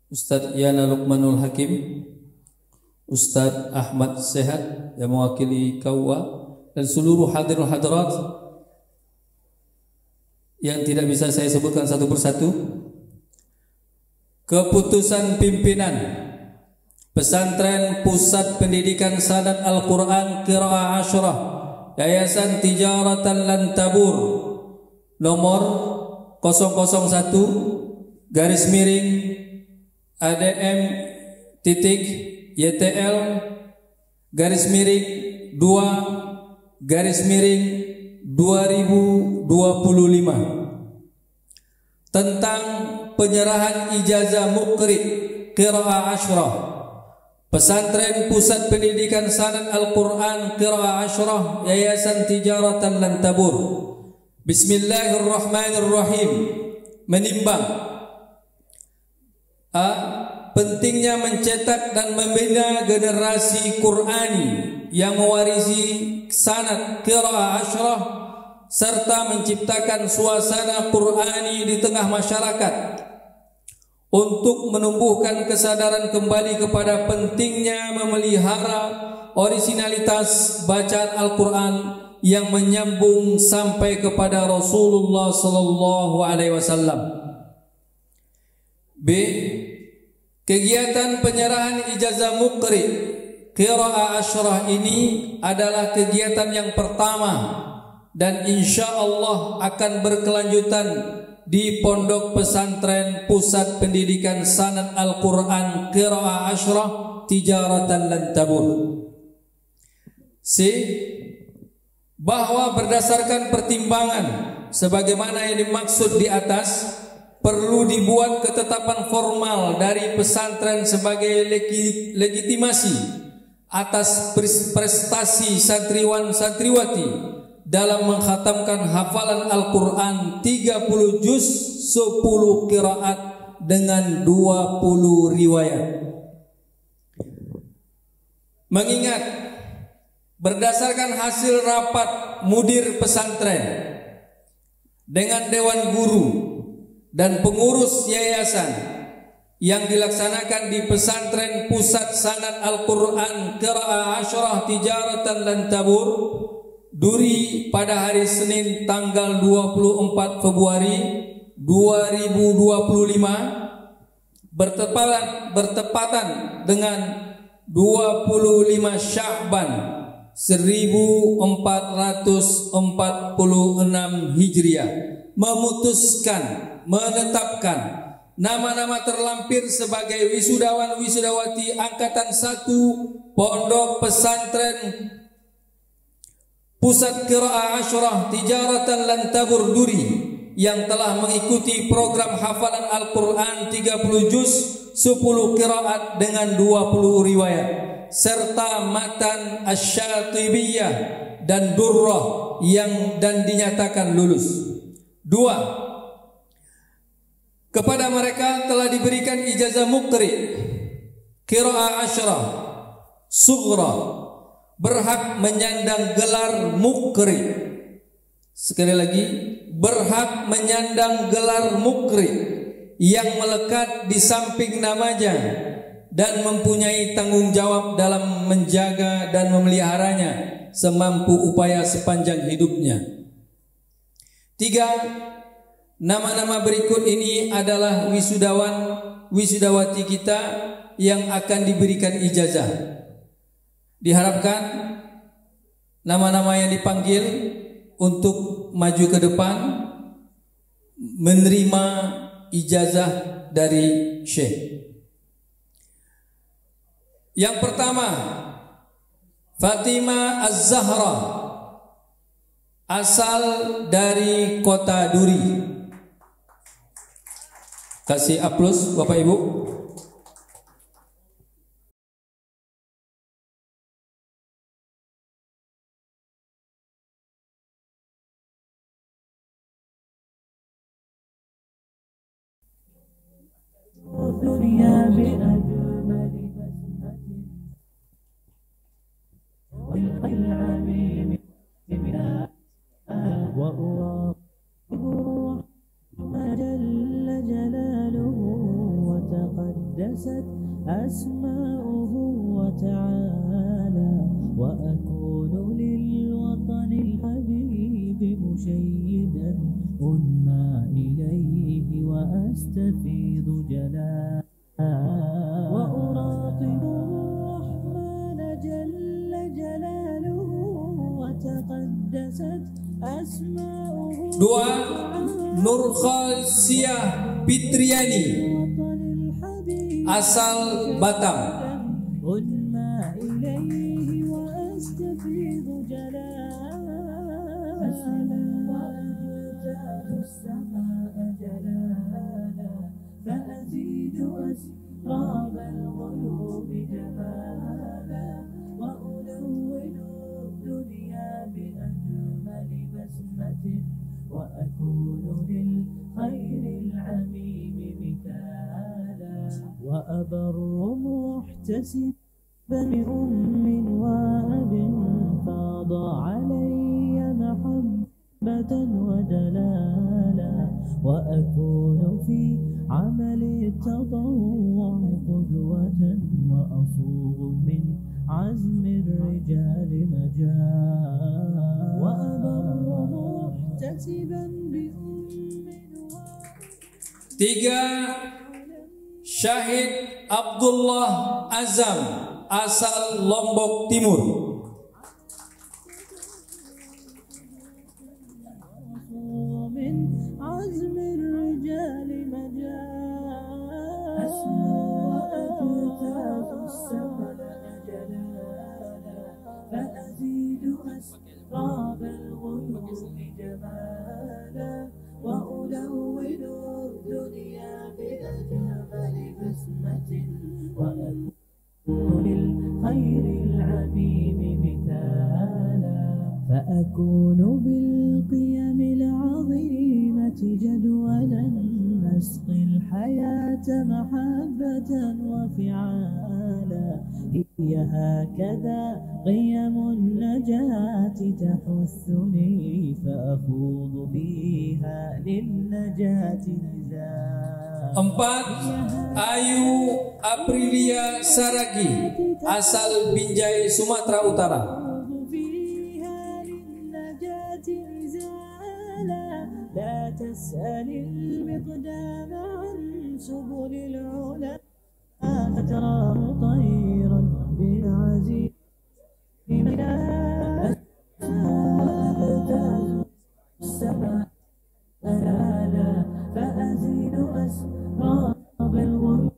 Ustadz Yana Lukmanul Hakim, Ustadz Ahmad Sehat yang mewakili KUA, dan seluruh hadirul hadirat yang tidak bisa saya sebutkan satu persatu. Keputusan pimpinan Pesantren Pusat Pendidikan Sanad Al-Quran Qiraah Ashrah Yayasan Tijaratan Lan Tabur nomor 001 garis miring ADM titik YTL garis miring 2 garis miring 2025 tentang penyerahan ijazah muqri Qiraah Ashrah Pesantren Pusat Pendidikan Sanad Al-Quran Qiraah Ashrah Yayasan Tijaratan Lan Tabur. Bismillahirrahmanirrahim. Menimbang A. Pentingnya mencetak dan membina generasi Qur'ani yang mewarisi sanad Qiraah Ashrah serta menciptakan suasana Qur'ani di tengah masyarakat untuk menumbuhkan kesadaran kembali kepada pentingnya memelihara orisinalitas bacaan Al-Quran yang menyambung sampai kepada Rasulullah sallallahu alaihi wasallam. B. Kegiatan penyerahan ijazah muqri Qiraah Ashrah ini adalah kegiatan yang pertama dan insya Allah akan berkelanjutan di Pondok Pesantren Pusat Pendidikan Sanad Al-Quran Qiraah Ashrah Tijaratan Lan Tabur. C. Bahwa berdasarkan pertimbangan sebagaimana yang dimaksud di atas, perlu dibuat ketetapan formal dari pesantren sebagai legitimasi atas prestasi santriwan santriwati dalam mengkhatamkan hafalan Al-Quran 30 juz 10 qiraat dengan 20 riwayat. Mengingat berdasarkan hasil rapat mudir pesantren dengan dewan guru dan pengurus yayasan yang dilaksanakan di Pesantren Pusat Sanad Al-Quran Qiraah Ashrah Tijaratan Lan Tabur Duri pada hari Senin tanggal 24 Februari 2025 bertepatan dengan 25 Sya'ban 1446 Hijriah memutuskan menetapkan nama-nama terlampir sebagai wisudawan wisudawati angkatan 1 Pondok Pesantren Pusat Qiraah Ashrah Tijaratan Lan Tabur Duri yang telah mengikuti program hafalan Al-Quran 30 juz 10 qiraat dengan 20 riwayat serta matan Asy-Syatibiyah dan Durrah dan dinyatakan lulus. 2. Kepada mereka telah diberikan ijazah muqri, qiraah asyrah, sughra, berhak menyandang gelar muqri. Sekali lagi, berhak menyandang gelar muqri yang melekat di samping namanya dan mempunyai tanggung jawab dalam menjaga dan memeliharanya semampu upaya sepanjang hidupnya. 3. Nama-nama berikut ini adalah wisudawati kita yang akan diberikan ijazah. Diharapkan nama-nama yang dipanggil untuk maju ke depan menerima ijazah dari Syekh. Yang pertama, Fatimah Az-Zahra, asal dari Kota Duri. Kasih aplaus Bapak Ibu. أسماؤه وتعالى وأكون للوطن الحبيب مشيدا أنمى إليه وأستفيض جلالا وأراقب الرحمن جل جلاله وتقدست أسماؤه. 2. Nur Khalsiah Fitriani, asal Batam. وأبر محتسبا بأم وأب فاض علي محبة ودلالا وأكون في عمل التطوع قدوة وأصوغ من عزم الرجال مجال وأبر محتسبا بأم 3. Syahid Abdullah Azam, asal Lombok Timur. فأكون بالقيم العظيمة جدولا نسقي الحياة محبة وفعالا هي هكذا قيم النجاة تحثني فأخوض فيها للنجاة نزالا. 4. Ayu Aprilia Saragi, asal Binjai, Sumatera Utara. لا تسأل المقدام عن سبل العلا فتراه طيرا بالعزيز إلى السماء ألالا فأزيد أسراب الغيوم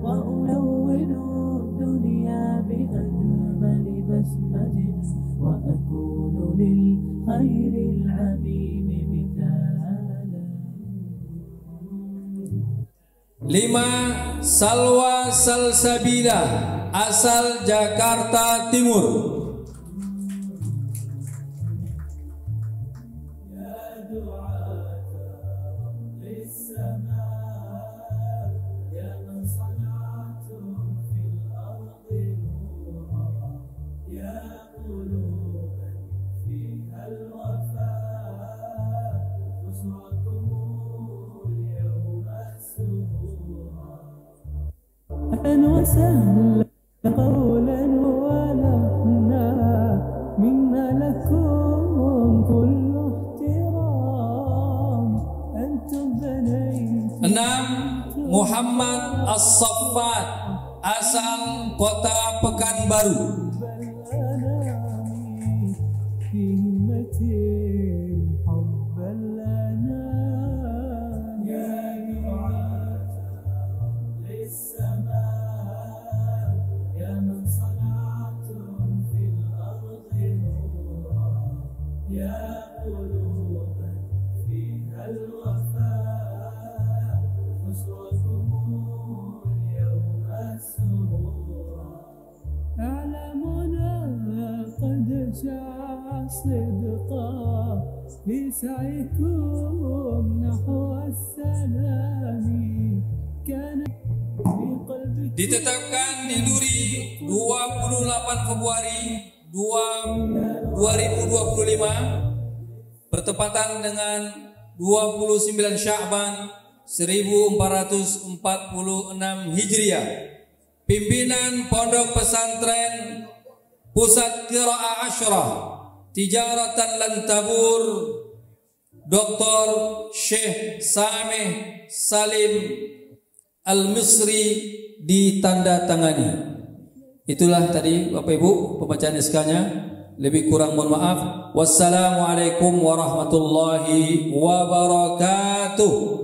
وألون الدنيا بأجمل بسمة وأكون للخير العميم مثالا. 5. Salwa Salsabila, asal Jakarta Timur. وسهلا قولا ولحنا منا لكم كل احترام أنتم بنيتم. 6. Muhammad As-Saffat, asal kota Pekanbaru. صدقا بسعيكم نحو السلام كان في قلبكم. Ditetapkan di Duri 28 Februari 2025 bertepatan dengan 29 Sya'ban 1446 Hijriah. Pimpinan Pondok Pesantren Pusat Qiraah Asyrah Tijaratan Lan Tabur, Dr. Syekh Sameh Salim Al-Misri ditandatangani. Itulah tadi Bapak Ibu pembacaan SK-nya. Lebih kurang mohon maaf. Wassalamualaikum warahmatullahi wabarakatuh.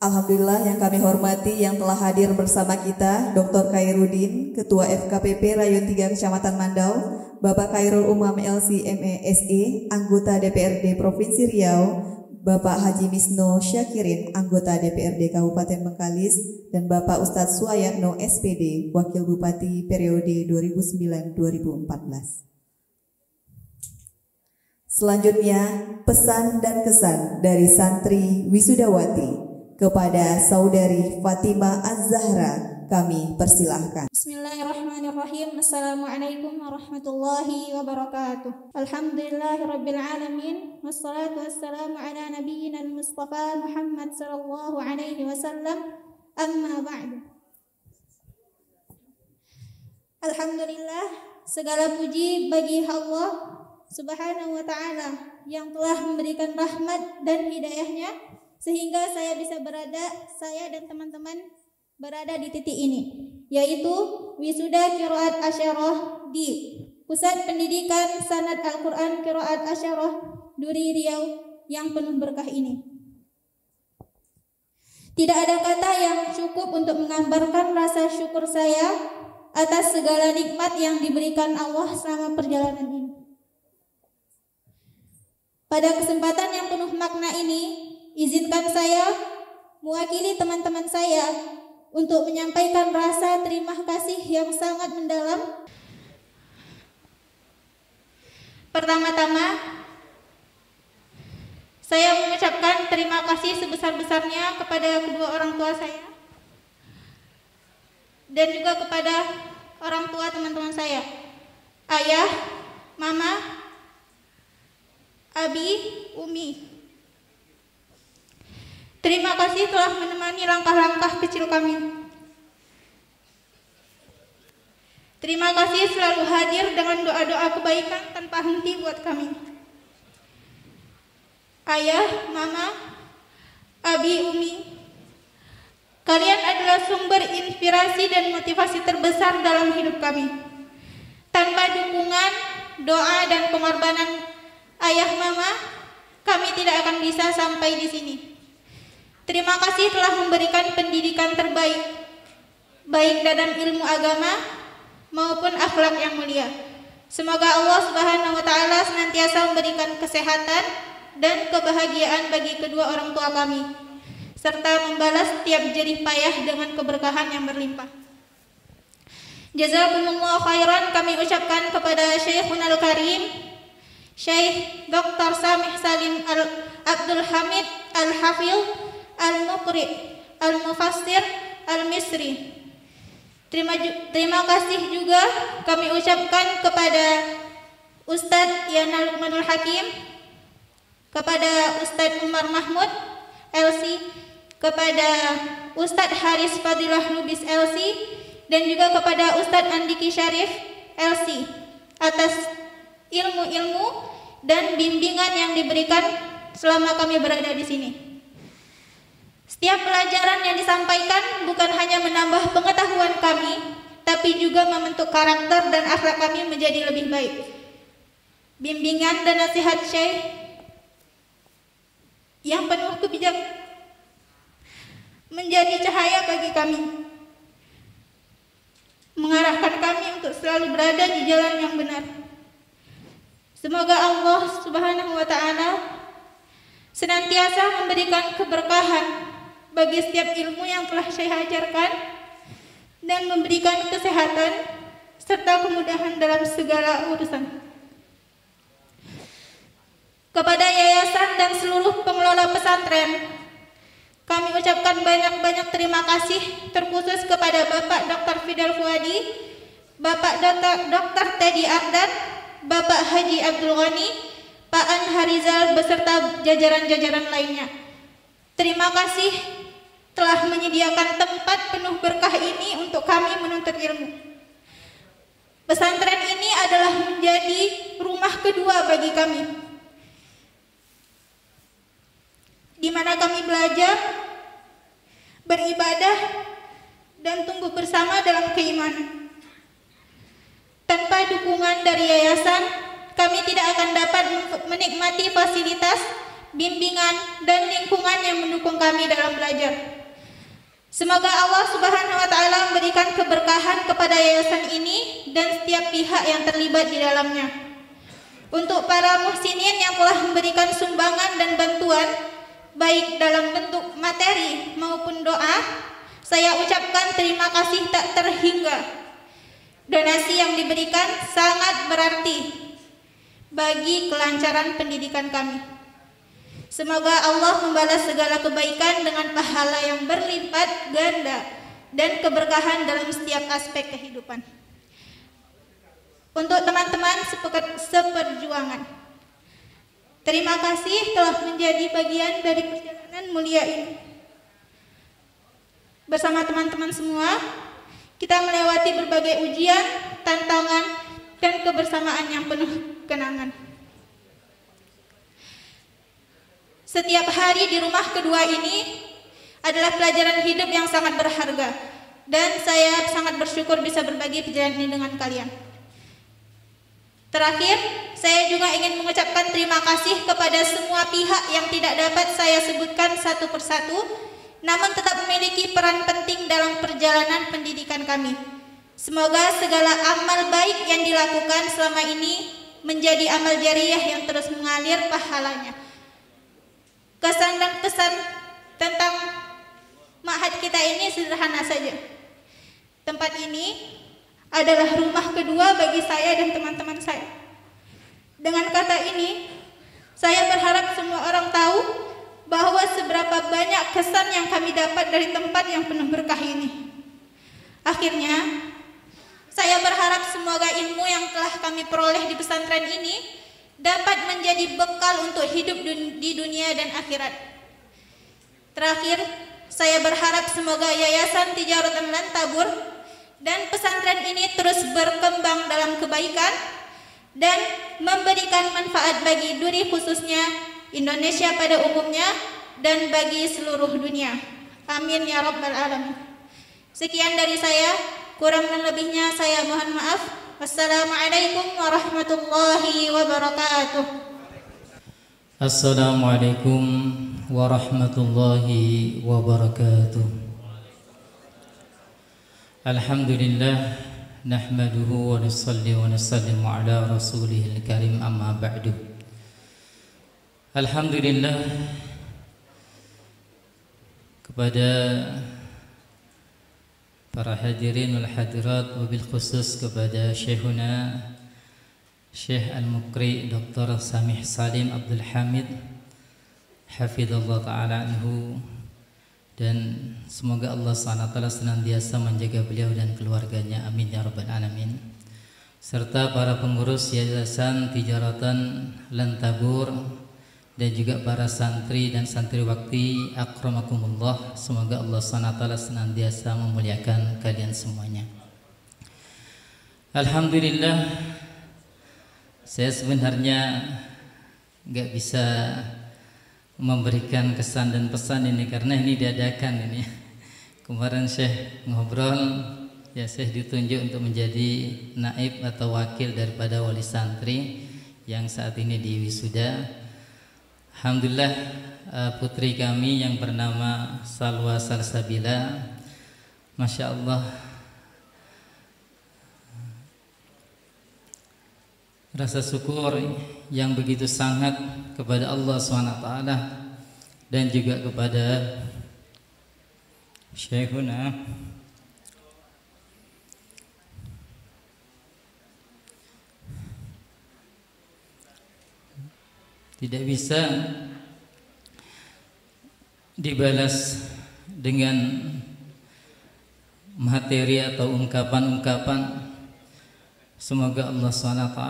Alhamdulillah yang kami hormati yang telah hadir bersama kita Dr. Khairuddin, Ketua FKPP Rayon 3 Kecamatan Mandau, Bapak Khairul Umam LC ME SE, anggota DPRD Provinsi Riau, Bapak Haji Misno Syakirin, anggota DPRD Kabupaten Bengkalis, dan Bapak Ustadz Suayatno SPD, Wakil Bupati periode 2009-2014. Selanjutnya, pesan dan kesan dari santri Wisudawati kepada Saudari Fatimah Az-Zahra kami persilahkan. Bismillahirrahmanirrahim. Assalamualaikum warahmatullahi wabarakatuh. Alhamdulillahirabbil alamin wassalatu wassalamu ala nabiyyina al-mustafa Muhammad sallallahu alaihi wasallam. Amma ba'du. Alhamdulillah, segala puji bagi Allah Subhanahu wa taala yang telah memberikan rahmat dan hidayahnya sehingga saya dan teman-teman berada di titik ini, yaitu wisuda Qiraat Asyarah di Pusat Pendidikan Sanad Al-Quran Qiraat Asyarah Duri Riau yang penuh berkah ini. Tidak ada kata yang cukup untuk menggambarkan rasa syukur saya atas segala nikmat yang diberikan Allah selama perjalanan ini. Pada kesempatan yang penuh makna ini, izinkan saya mewakili teman-teman saya untuk menyampaikan rasa terima kasih yang sangat mendalam. Pertama-tama, saya mengucapkan terima kasih sebesar-besarnya kepada kedua orang tua saya dan juga kepada orang tua teman-teman saya, ayah, mama, abi, umi. Terima kasih telah menemani langkah-langkah kecil kami. Terima kasih selalu hadir dengan doa-doa kebaikan tanpa henti buat kami. Ayah, mama, abi, umi, kalian adalah sumber inspirasi dan motivasi terbesar dalam hidup kami. Tanpa dukungan, doa, dan pengorbanan ayah, mama, kami tidak akan bisa sampai di sini. Terima kasih telah memberikan pendidikan terbaik, baik dalam ilmu agama maupun akhlak yang mulia. Semoga Allah Subhanahu wa taala senantiasa memberikan kesehatan dan kebahagiaan bagi kedua orang tua kami, serta membalas setiap jerih payah dengan keberkahan yang berlimpah. Jazakumullah khairan kami ucapkan kepada Syekhunal Karim, Syekh Dr. Sameh Salim Abdul Hamid Al-Hafidh Al-Muqri Al-Mufassir Al-Misri. Terima kasih juga kami ucapkan kepada Ustadz Yana Luqmanul Hakim, kepada Ustadz Umar Mahmud LC kepada Ustadz Haris Fadilah Lubis LC, dan juga kepada Ustadz Andiki Syarif LC atas ilmu-ilmu dan bimbingan yang diberikan selama kami berada di sini. Setiap pelajaran yang disampaikan bukan hanya menambah pengetahuan kami, tapi juga membentuk karakter dan akhlak kami menjadi lebih baik. Bimbingan dan nasihat Syekh yang penuh kebijaksanaan menjadi cahaya bagi kami, mengarahkan kami untuk selalu berada di jalan yang benar. Semoga Allah Subhanahu wa Ta'ala senantiasa memberikan keberkahan bagi setiap ilmu yang telah saya ajarkan dan memberikan kesehatan serta kemudahan dalam segala urusan. Kepada yayasan dan seluruh pengelola pesantren, kami ucapkan banyak-banyak terima kasih, terkhusus kepada Bapak Dr. Fidel Fuadi, Bapak Dr. Teddy Ardan, Bapak Haji Abdul Ghani, Pak An Harizal beserta jajaran-jajaran lainnya. Terima kasih telah menyediakan tempat penuh berkah ini untuk kami menuntut ilmu. Pesantren ini adalah menjadi rumah kedua bagi kami, di mana kami belajar, beribadah, dan tumbuh bersama dalam keimanan. Tanpa dukungan dari yayasan, kami tidak akan dapat menikmati fasilitas, bimbingan, dan lingkungan yang mendukung kami dalam belajar. Semoga Allah Subhanahu wa Ta'ala memberikan keberkahan kepada yayasan ini dan setiap pihak yang terlibat di dalamnya. Untuk para muhsinin yang telah memberikan sumbangan dan bantuan, baik dalam bentuk materi maupun doa, saya ucapkan terima kasih tak terhingga. Donasi yang diberikan sangat berarti bagi kelancaran pendidikan kami. Semoga Allah membalas segala kebaikan dengan pahala yang berlipat ganda dan keberkahan dalam setiap aspek kehidupan. Untuk teman-teman seperjuangan, terima kasih telah menjadi bagian dari perjalanan mulia ini. Bersama teman-teman semua, kita melewati berbagai ujian, tantangan, dan kebersamaan yang penuh kenangan. Setiap hari di rumah kedua ini adalah pelajaran hidup yang sangat berharga, dan saya sangat bersyukur bisa berbagi perjalanan ini dengan kalian. Terakhir, saya juga ingin mengucapkan terima kasih kepada semua pihak yang tidak dapat saya sebutkan satu persatu, namun tetap memiliki peran penting dalam perjalanan pendidikan kami. Semoga segala amal baik yang dilakukan selama ini menjadi amal jariyah yang terus mengalir pahalanya. Kesan dan pesan tentang ma'had kita ini sederhana saja. Tempat ini adalah rumah kedua bagi saya dan teman-teman saya. Dengan kata ini, saya berharap semua orang tahu bahwa seberapa banyak kesan yang kami dapat dari tempat yang penuh berkah ini. Akhirnya, saya berharap semoga ilmu yang telah kami peroleh di pesantren ini dapat menjadi bekal untuk hidup di dunia dan akhirat. Terakhir, saya berharap semoga Yayasan Tijaratan Lan Tabur dan pesantren ini terus berkembang dalam kebaikan dan memberikan manfaat bagi duri khususnya, Indonesia pada umumnya, dan bagi seluruh dunia. Amin ya rabbal alamin. Sekian dari saya, kurang dan lebihnya saya mohon maaf. Wassalamualaikum warahmatullahi wabarakatuh. Assalamualaikum warahmatullahi wabarakatuh. Alhamdulillah, nahmaduhu wa nusalli wa nusallimu ala rasulihil karim, amma ba'du. Alhamdulillah, kepada para hadirin wal hadirat, wabil khusus kepada Syekhuna Syekh Al-Mukri Dr. Samih Salim Abdul Hamid, hafizallahu ta'ala anhu, dan semoga Allah SWT senantiasa menjaga beliau dan keluarganya, amin ya rabbal alamin, serta para pengurus Yayasan Tijaratan Lan Tabur dan juga para santri dan santriwati akramakumullah. Semoga Allah SWT senantiasa memuliakan kalian semuanya. Alhamdulillah, saya sebenarnya nggak bisa memberikan kesan dan pesan ini karena ini diadakan ini. Kemarin Syekh ngobrol, ya Syekh ditunjuk untuk menjadi naib atau wakil daripada wali santri yang saat ini di wisuda. Alhamdulillah, putri kami yang bernama Salwa Salsabila, Masya Allah, rasa syukur yang begitu sangat kepada Allah SWT dan juga kepada Syekhuna tidak bisa dibalas dengan materi atau ungkapan-ungkapan. Semoga Allah SWT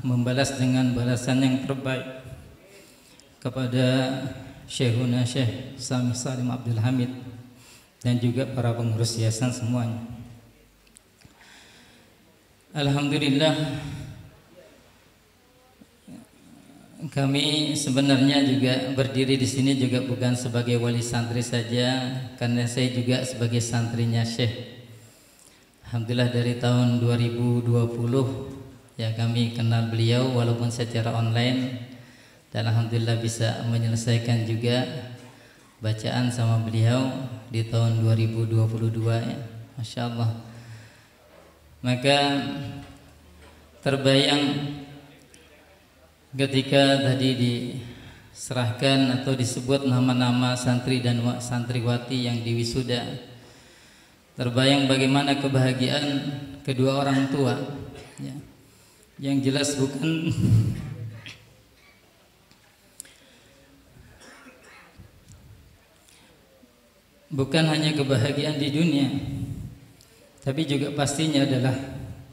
membalas dengan balasan yang terbaik kepada Syekhuna Syekh Samih Salim Abdul Hamid dan juga para pengurus yayasan semuanya. Alhamdulillah, kami sebenarnya juga berdiri di sini juga bukan sebagai wali santri saja, karena saya juga sebagai santrinya Syekh. Alhamdulillah dari tahun 2020 ya kami kenal beliau walaupun secara online, dan alhamdulillah bisa menyelesaikan juga bacaan sama beliau di tahun 2022 ya. Masya Allah. Maka terbayang ketika tadi diserahkan atau disebut nama-nama santri dan santriwati yang diwisuda, terbayang bagaimana kebahagiaan kedua orang tua ya. Yang jelas bukan hanya kebahagiaan di dunia, tapi juga pastinya adalah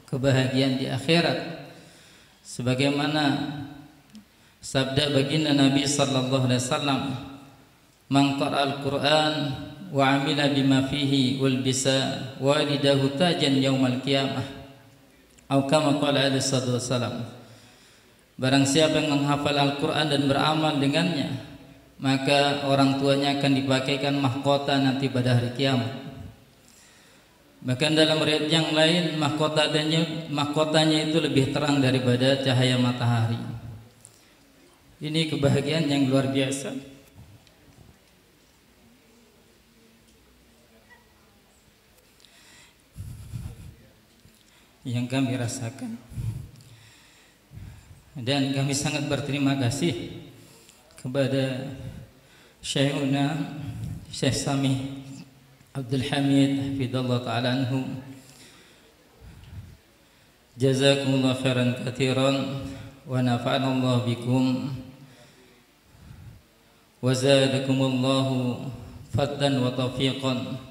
kebahagiaan di akhirat. Sebagaimana sabda baginda Nabi sallallahu alaihi wasallam, "Man qara'al Qur'an wa 'amila bima fihi ulbisa walidahu tajan yaumal qiyamah." Atau kama qala alaihi wasallam, barang siapa yang menghafal Al-Qur'an dan beramal dengannya, maka orang tuanya akan dipakaikan mahkota nanti pada hari kiamat. Bahkan dalam riwayat yang lain, mahkotanya itu lebih terang daripada cahaya matahari. Ini kebahagiaan yang luar biasa. Yang kami rasakan, dan kami sangat berterima kasih kepada Syekhuna Syekh Samih Abdul Hamid hafizallahu ta'ala anhu. Jazakumullah khairan katsiran wa nafa'ana Allah bikum wa zadakumullahu fadlan wa taufiqan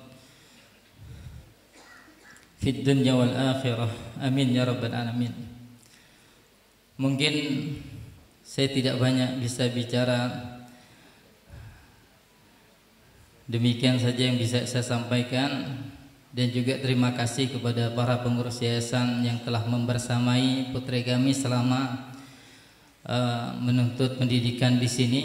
fid dunya wal akhirah. Amin ya rabbal alamin. Mungkin saya tidak banyak bisa bicara, demikian saja yang bisa saya sampaikan, dan juga terima kasih kepada para pengurus yayasan yang telah membersamai putri kami selama menuntut pendidikan di sini.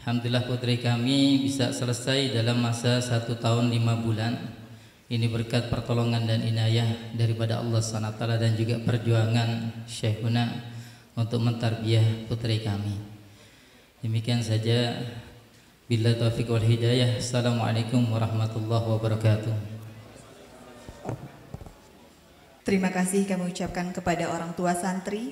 Alhamdulillah putri kami bisa selesai dalam masa 1 tahun 5 bulan. Ini berkat pertolongan dan inayah daripada Allah SWT dan juga perjuangan Syekhuna untuk mentarbiyah putri kami. Demikian saja. Billahi taufiq wal hidayah. Assalamualaikum warahmatullahi wabarakatuh. Terima kasih kami ucapkan kepada orang tua santri.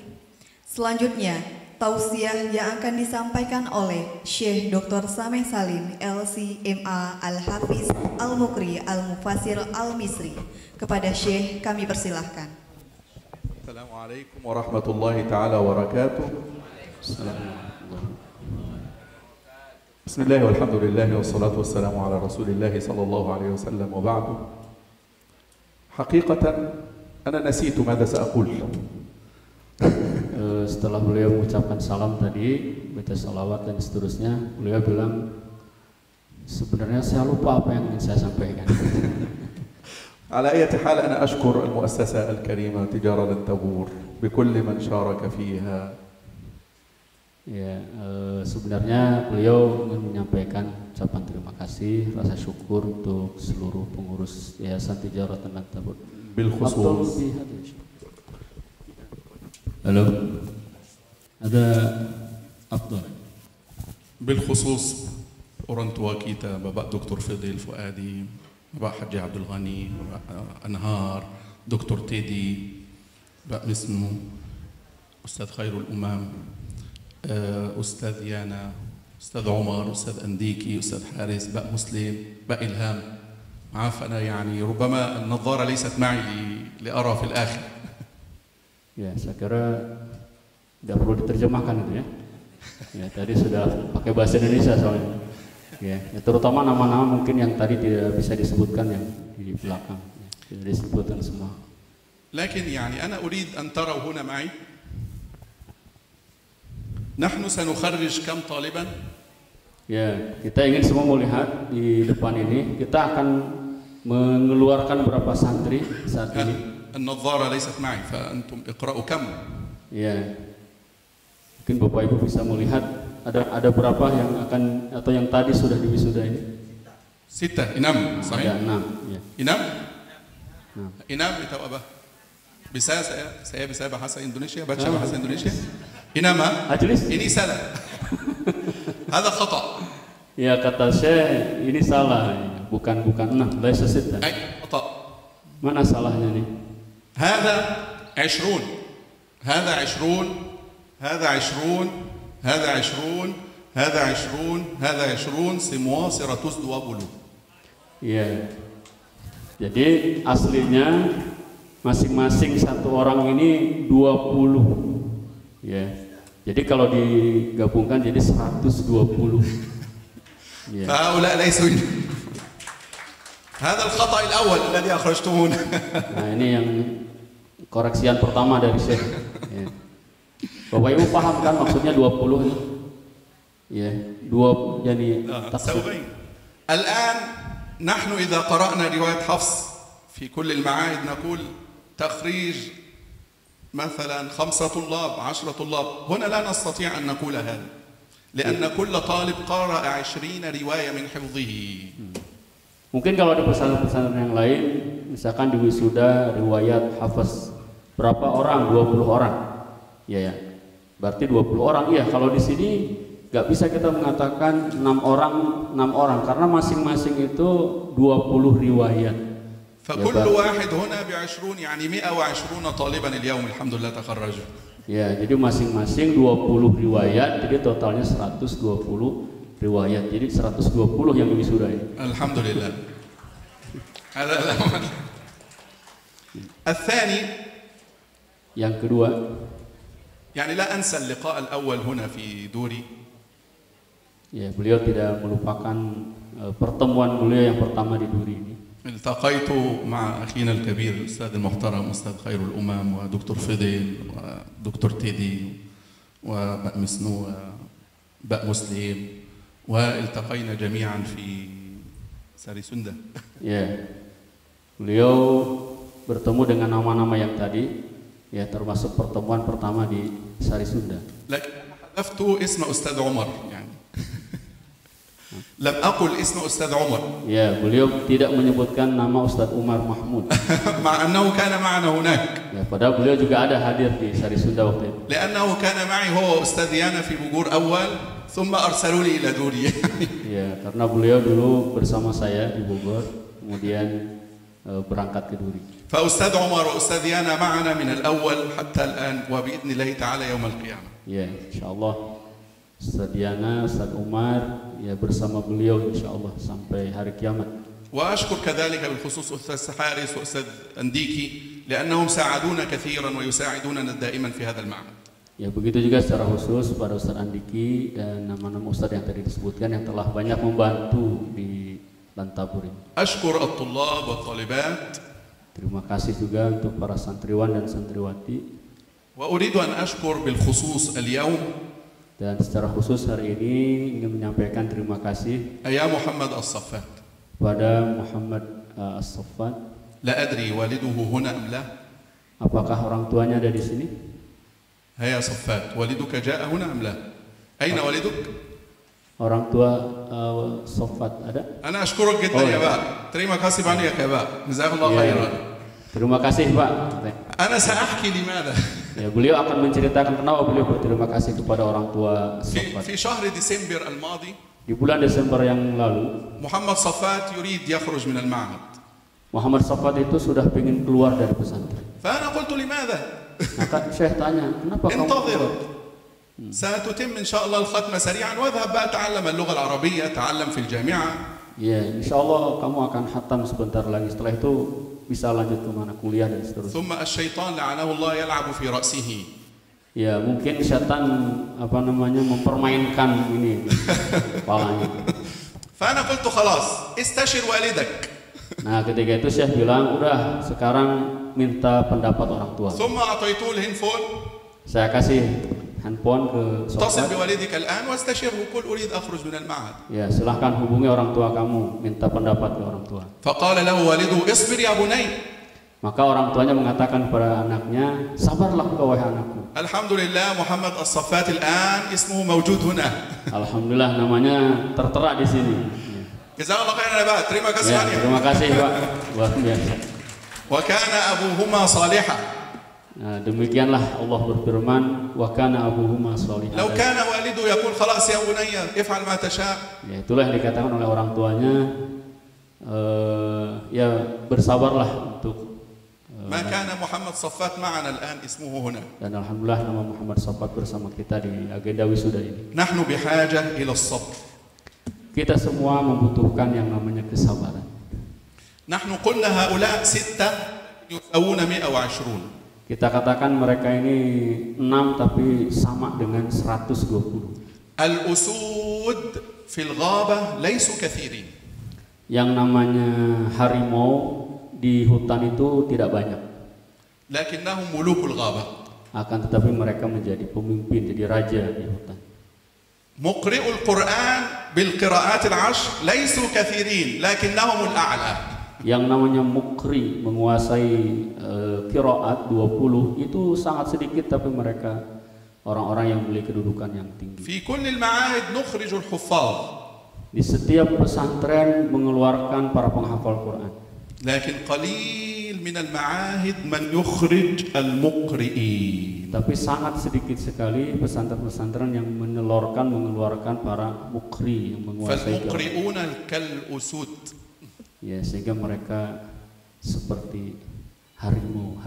Selanjutnya, tausiah yang akan disampaikan oleh Syekh Dr. Sameh Salim LCMA Al-Hafiz Al-Mukri Al-Mufassir Al-Misri. Kepada Syekh kami persilahkan. Assalamualaikum warahmatullahi ta'ala wabarakatuh. Bismillah walhamdulillah wassalatu wassalamu ala rasulillah sallallahu alaihi wasallam wa ba'du. Haqiqatan ana nasitu madza sa'qul. Setelah beliau mengucapkan salam tadi, baca salawat dan seterusnya. Beliau bilang, sebenarnya saya lupa apa yang ingin saya sampaikan. على أي حال أنا أشكر المؤسسة الكريمة تجارة لن تبور بكل من شارك فيها. Ya, sebenarnya beliau ingin menyampaikan ucapan terima kasih, rasa syukur untuk seluruh pengurus Yayasan Tijaratan Lan Tabur. Bil khusus. Halo, ada Abdul. Bil khusus orang tua kita, Bapak Dr. Fidil Fuadi, Bapak Haji Abdul Ghani, Bapak Anhar, Dr. Teddy, Bapak Misnu, Ustaz Khairul Umam, أستاذ يانا، أستاذ عمر، أستاذ أنديكي، أستاذ حارس، باء مسلم، باء إلهام. عارف أنا يعني ربما النظارة ليست معي لأرى في الآخر. Ya, saya kira tidak perlu diterjemahkan itu ya. Ya, tadi sudah pakai bahasa Indonesia soalnya. Ya, terutama nama-nama mungkin yang tadi tidak bisa disebutkan yang di belakang, ya, tidak disebutkan semua. لكن يعني أنا أريد أن تروا هنا معي. نحن سنخرج كم طالبا؟ Ya, kita ingin semua melihat di depan ini. Kita akan mengeluarkan berapa santri saat ini. النظارة ليست معي فأنتم اقرأوا كم. Ya, mungkin Bapak Ibu bisa melihat ada berapa yang akan atau yang tadi sudah diwisuda ini. 6 إنام صحيح؟ Ada 6. Ya. إنام؟ إنام itu apa? Bisa saya bisa bahasa Indonesia, baca bahasa Indonesia. إنما ini salah. هذا خطأ. Ya, kata Syekh ini salah, bukan 6, laisa 6. خطأ. Mana salahnya nih? هذا 20 هذا 20 هذا 20 هذا 20 هذا 20 هذا 20 سمواصرة تسدو بلو. Ya. Jadi aslinya masing-masing satu orang ini 20. Ya. Jadi kalau digabungkan jadi 120. Ya. فهؤلاء ليسوا. هذا الخطأ الأول الذي أخرجتمونا. Nah, ini yang koreksian pertama dari Syekh. Ya. Bapak Ibu paham kan maksudnya 20 itu? Ya, 2 jadi taksir. الآن نحن إذا قرأنا رواية حفص في كل المعاهد نقول تخريج مثلا 5 طلاب 10 طلاب. هنا لا نستطيع أن نقول هذا لأن كل طالب قرأ 20 رواية من حفظه. Mungkin kalau di pesantren-pesantren yang lain, misalkan di wisuda riwayat hafaz berapa orang? 20 orang. Ya. Berarti 20 orang. Iya, kalau di sini nggak bisa kita mengatakan 6 orang karena masing-masing itu 20 riwayat. فكل واحد هنا ب20 يعني 120 طالبا اليوم الحمد لله تخرجوا. Ya, jadi masing-masing 20 riwayat, jadi totalnya 120 riwayat. Jadi 120 yang wisuda ini. Alhamdulillah. هذا الأول. الثاني. Yang kedua. يعني لا أنسى اللقاء الأول هنا في دوري. Ya, beliau tidak melupakan pertemuan beliau yang pertama di Duri ini. التقيت مع أخينا الكبير الأستاذ المحترم أستاذ خير الأمم ودكتور فضيل ودكتور تيدي وباء مسنو وباء مسلم والتقينا جميعا في ساريسوندا. Ya, beliau bertemu dengan nama-nama yang tadi, ya termasuk pertemuan pertama di Sarisunda. لكن حذفت اسم أستاذ عمر يعني. لم أقل اسم أستاذ عمر. Ya, beliau tidak menyebutkan nama Ustadz Umar Mahmud. مع أنه كان معنا هناك. Ya, padahal beliau juga ada hadir di Sarisunda waktu itu. لأنه كان معي هو أستاذ يانا في بجور أول ثم أرسلوني إلى دوري. Ya, karena beliau dulu bersama saya di Bogor, kemudian berangkat ke Duri. فأستاذ عمر وأستاذ يانا معنا من الأول حتى الآن وبإذن الله تعالى يوم القيامة. Ya, insyaallah Ustaz Diana, Ustaz Umar, ya bersama beliau insyaallah sampai hari kiamat. وأشكر كذلك بالخصوص أستاذ حارس وأستاذ أنديكي لأنهم ساعدونا كثيرا ويساعدوننا دائما في هذا المعهد. Ya, begitu juga secara khusus pada Ustaz Andiki dan nama-nama Ustaz yang tadi disebutkan yang telah banyak membantu di Lantabur ini. أشكر الطلاب والطالبات. Terima kasih juga untuk para santriwan dan santriwati. وأريد أن أشكر بالخصوص اليوم Dan secara khusus hari ini ingin menyampaikan terima kasih يا محمد الصفات pada Muhammad As-Saffat. لا أدري والده هنا أم لا. Apakah orang tuanya ada di sini? هيا صفات والدك جاء هنا أم لا؟ أين والدك؟ Orang tua Saffat ada? أنا أشكرك جدا يا باب. terima kasih banyak ya Pak. جزاك الله خيرا. Terima kasih Pak. أنا سأحكي لماذا. Ya, beliau akan menceritakan kenapa beliau berterima kasih kepada orang tua Saffat. في شهر ديسمبر الماضي Di bulan Desember yang lalu, محمد صفات يريد يخرج من المعهد. Muhammad Saffat itu sudah ingin keluar dari pesantren. فأنا قلت لماذا؟ Maka Syekh tanya, kenapa kamu انتظر. keluar? ستتم إن شاء الله الختمة سريعا واذهب بقى تعلم اللغة العربية تعلم في الجامعة. Ya, insya Allah kamu akan khatam sebentar lagi. Setelah itu bisa lanjut ke mana kuliah dan seterusnya. ثم الشيطان لعنه الله يلعب في رأسه. Ya, mungkin setan mempermainkan ini kepalanya. فأنا قلت خلاص استشر والدك. Nah, ketika itu Syekh bilang, udah sekarang minta pendapat orang tua. ثم أعطيته الهندفون. Saya kasih handphone ke اتصل Saffat. بوالدك الآن واستشره قل أريد أخرج من المعهد. Ya, silahkan hubungi orang tua kamu, minta pendapat ke orang tua. فقال له والده اصبر يا بني. Maka orang tuanya mengatakan kepada anaknya, sabarlah engkau wahai anakku. الحمد لله محمد الصفات الآن اسمه موجود هنا. Alhamdulillah namanya tertera di sini. جزاك الله خيرا يا بابا. terima kasih Ya, banyak. terima kasih Pak. Luar biasa. وكان أبوهما صالحا. Nah, demikianlah Allah berfirman, wa kana abuhuma shalihan. لو كان والده يقول خلاص يا بني افعل ما تشاء. Ya, itulah yang dikatakan oleh orang tuanya, ya bersabarlah untuk ما كان محمد صفات معنا الآن اسمه هنا. dan alhamdulillah nama Muhammad Saffat bersama kita di agenda wisuda ini. نحن بحاجة إلى الصبر. Kita semua membutuhkan yang namanya kesabaran. نحن قلنا هؤلاء 6 يساوون 120. Kita katakan mereka ini 6 tapi sama dengan 120. الأسود في الغابة ليسوا كثيرين. Yang namanya harimau di hutan itu tidak banyak. لكنهم ملوك الغابة. Akan tetapi mereka menjadi pemimpin, jadi raja di hutan. مقرئ القرآن بالقراءات العشر ليسوا كثيرين لكنهم الأعلى. Yang namanya mukri, menguasai qiraat 20 itu sangat sedikit tapi mereka orang-orang yang memiliki kedudukan yang tinggi. في كل المعاهد نخرج الحفاظ. Di setiap pesantren mengeluarkan para penghafal Quran. لكن قليل من المعاهد من يخرج المقرئين. Tapi sangat sedikit sekali pesantren-pesantren yang mengeluarkan para mukri yang menguasai qiraat. فالمقرئون كالأسود. Ya, sehingga mereka seperti harimau.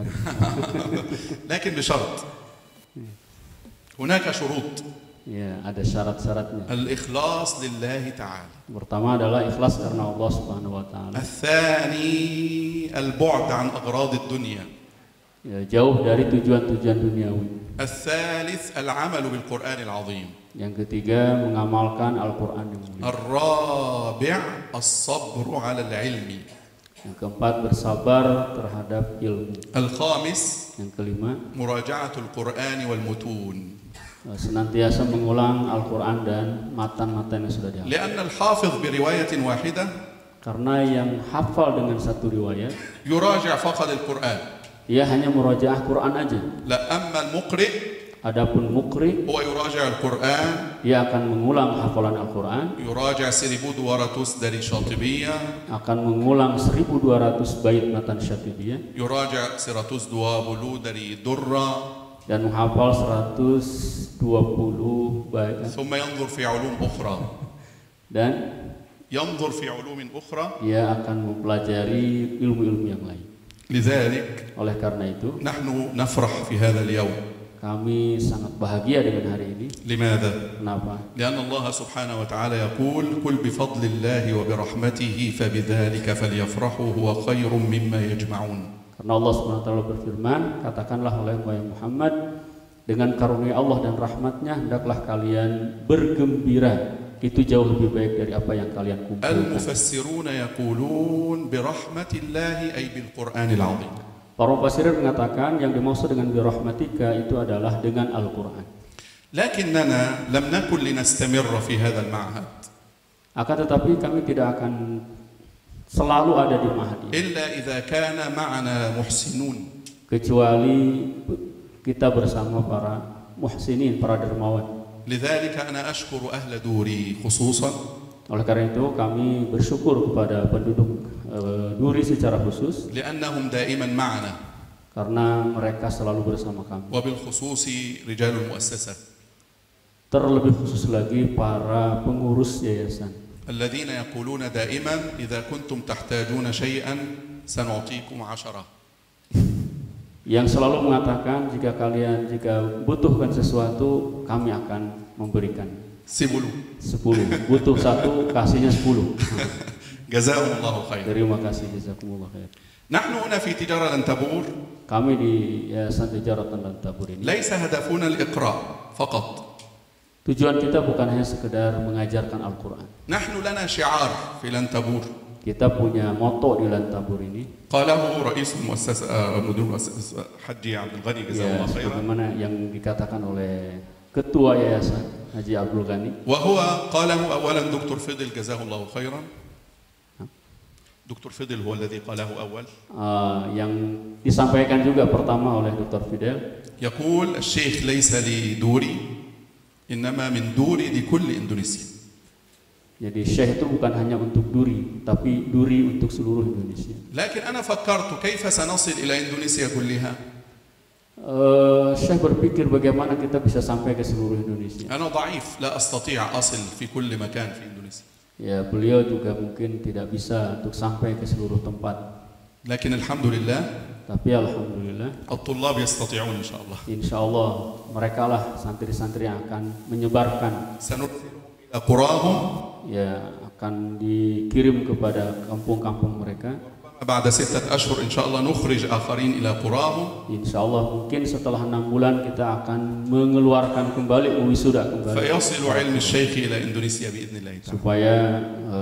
لكن بشرط. هناك شروط. Ya, ada syarat-syaratnya. الإخلاص لله تعالى. Pertama adalah ikhlas karena Allah Subhanahu wa taala. الثاني البعد عن أغراض الدنيا. Ya, jauh dari tujuan-tujuan duniawi. الثالث العمل بالقرآن العظيم. Yang ketiga mengamalkan Al-Qur'an yang mulia. الرابع الصبر على العلم. Yang keempat bersabar terhadap ilmu. الخامس Yang kelima مراجعة القرآن والمتون. senantiasa mengulang Al-Qur'an dan matan-matan yang sudah dihafal. لأن الحافظ برواية واحدة Karena yang hafal dengan satu riwayat يراجع فقط القرآن. dia hanya murajaah Quran aja. لا أما المقرئ Adapun mukri هو يراجع القرآن. dia akan mengulang hafalan Al-Qur'an, يراجع 1200 dari Syatibiyah. akan mengulang 1200 bait matan Syatibiyah, يراجع 120 dari Durra. dan menghafal 120 bait. ثم ينظر في علوم أخرى. Dan ينظر في علوم أخرى. dia akan mempelajari ilmu-ilmu yang lain. لذلك Oleh karena itu نحن نفرح في هذا اليوم. kami sangat bahagia dengan hari ini. لماذا؟ Kenapa? لأن الله سبحانه وتعالى يقول قل بفضل الله وبرحمته فبذلك فليفرحوا هو خير مما يجمعون. Karena Allah Subhanahu wa taala berfirman, katakanlah oleh Muhammad, dengan karunia Allah dan rahmatnya hendaklah kalian bergembira. Itu jauh lebih baik dari apa yang kalian kumpulkan. المفسرون يقولون برحمة الله أي بالقرآن العظيم. Para mufassirin mengatakan yang dimaksud dengan birahmatika itu adalah dengan Al-Qur'an. لكننا لم نكن لنستمر في هذا المعهد. Akan tetapi kami tidak akan selalu ada di Ma'had ini. إلا إذا كان معنا محسنون. Kecuali kita bersama para muhsinin, para dermawan. لذلك أنا أشكر أهل دوري خصوصا. Oleh karena itu kami bersyukur kepada penduduk Duri secara khusus. لأنهم دائما معنا. Karena mereka selalu bersama kami. وبالخصوص رجال المؤسسة. Terlebih khusus lagi para pengurus yayasan. الذين يقولون دائما إذا كنتم تحتاجون شيئا سنعطيكم 10. Yang selalu mengatakan jika kalian butuhkan sesuatu kami akan memberikan 10. Butuh 1 kasihnya 10. جزاهم الله خير. Terima kasih, jazakumullah khair. نحن هنا في تجارة لنتابور. Kami di Yayasan Tijaratan Lantabur ini. ليس هدفنا الإقراء فقط. Tujuan kita bukan hanya sekedar mengajarkan Al-Quran. نحن لنا شعار في لنتابور. Kita punya moto di Lantabur ini. قاله رئيس المؤسسة مدير المؤسسة حجي عبد الغني جزاه الله خيرا. Bagaimana yang dikatakan oleh Ketua Yayasan Haji Abdul Ghani. وهو قاله أولا دكتور فضل جزاه الله خيرا. دكتور فضل هو الذي قاله أول. Yang disampaikan juga pertama oleh Dr. Fidel. يقول الشيخ ليس لدوري إنما من دوري لكل إندونيسيا. Jadi Syekh itu bukan hanya untuk Duri, tapi Duri untuk seluruh Indonesia. لكن أنا فكرت كيف سنصل إلى إندونيسيا كلها. Syekh berpikir bagaimana kita bisa sampai ke seluruh Indonesia. أنا ضعيف لا أستطيع أصل في كل مكان في إندونيسيا. Ya, beliau juga mungkin tidak bisa untuk sampai ke seluruh tempat. لكن الحمد لله. Tapi alhamdulillah. الطلاب يستطيعون إن شاء الله. Insyaallah mereka lah santri-santri yang akan menyebarkan. سنرسل إلى قراهم. Ya, akan dikirim kepada kampung-kampung mereka. بعد 6 أشهر إن شاء الله نخرج آخرين إلى قراهم. Insyaallah mungkin setelah 6 bulan kita akan mengeluarkan kembali, wisuda kembali. فيصل علم الشيخ إلى إندونيسيا بإذن الله تعالى. Supaya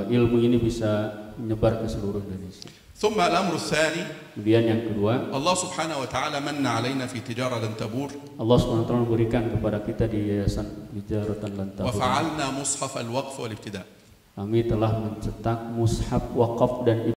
ilmu ini bisa menyebar ke seluruh Indonesia. ثم الأمر الثاني. Kemudian yang kedua. الله سبحانه وتعالى من علينا في تجارة لنتابور. Allah SWT memberikan kepada kita di Yayasan Tijaratan Lantabur. وفعلنا مصحف الوقف والابتداء. Kami telah mencetak mushaf wakaf dan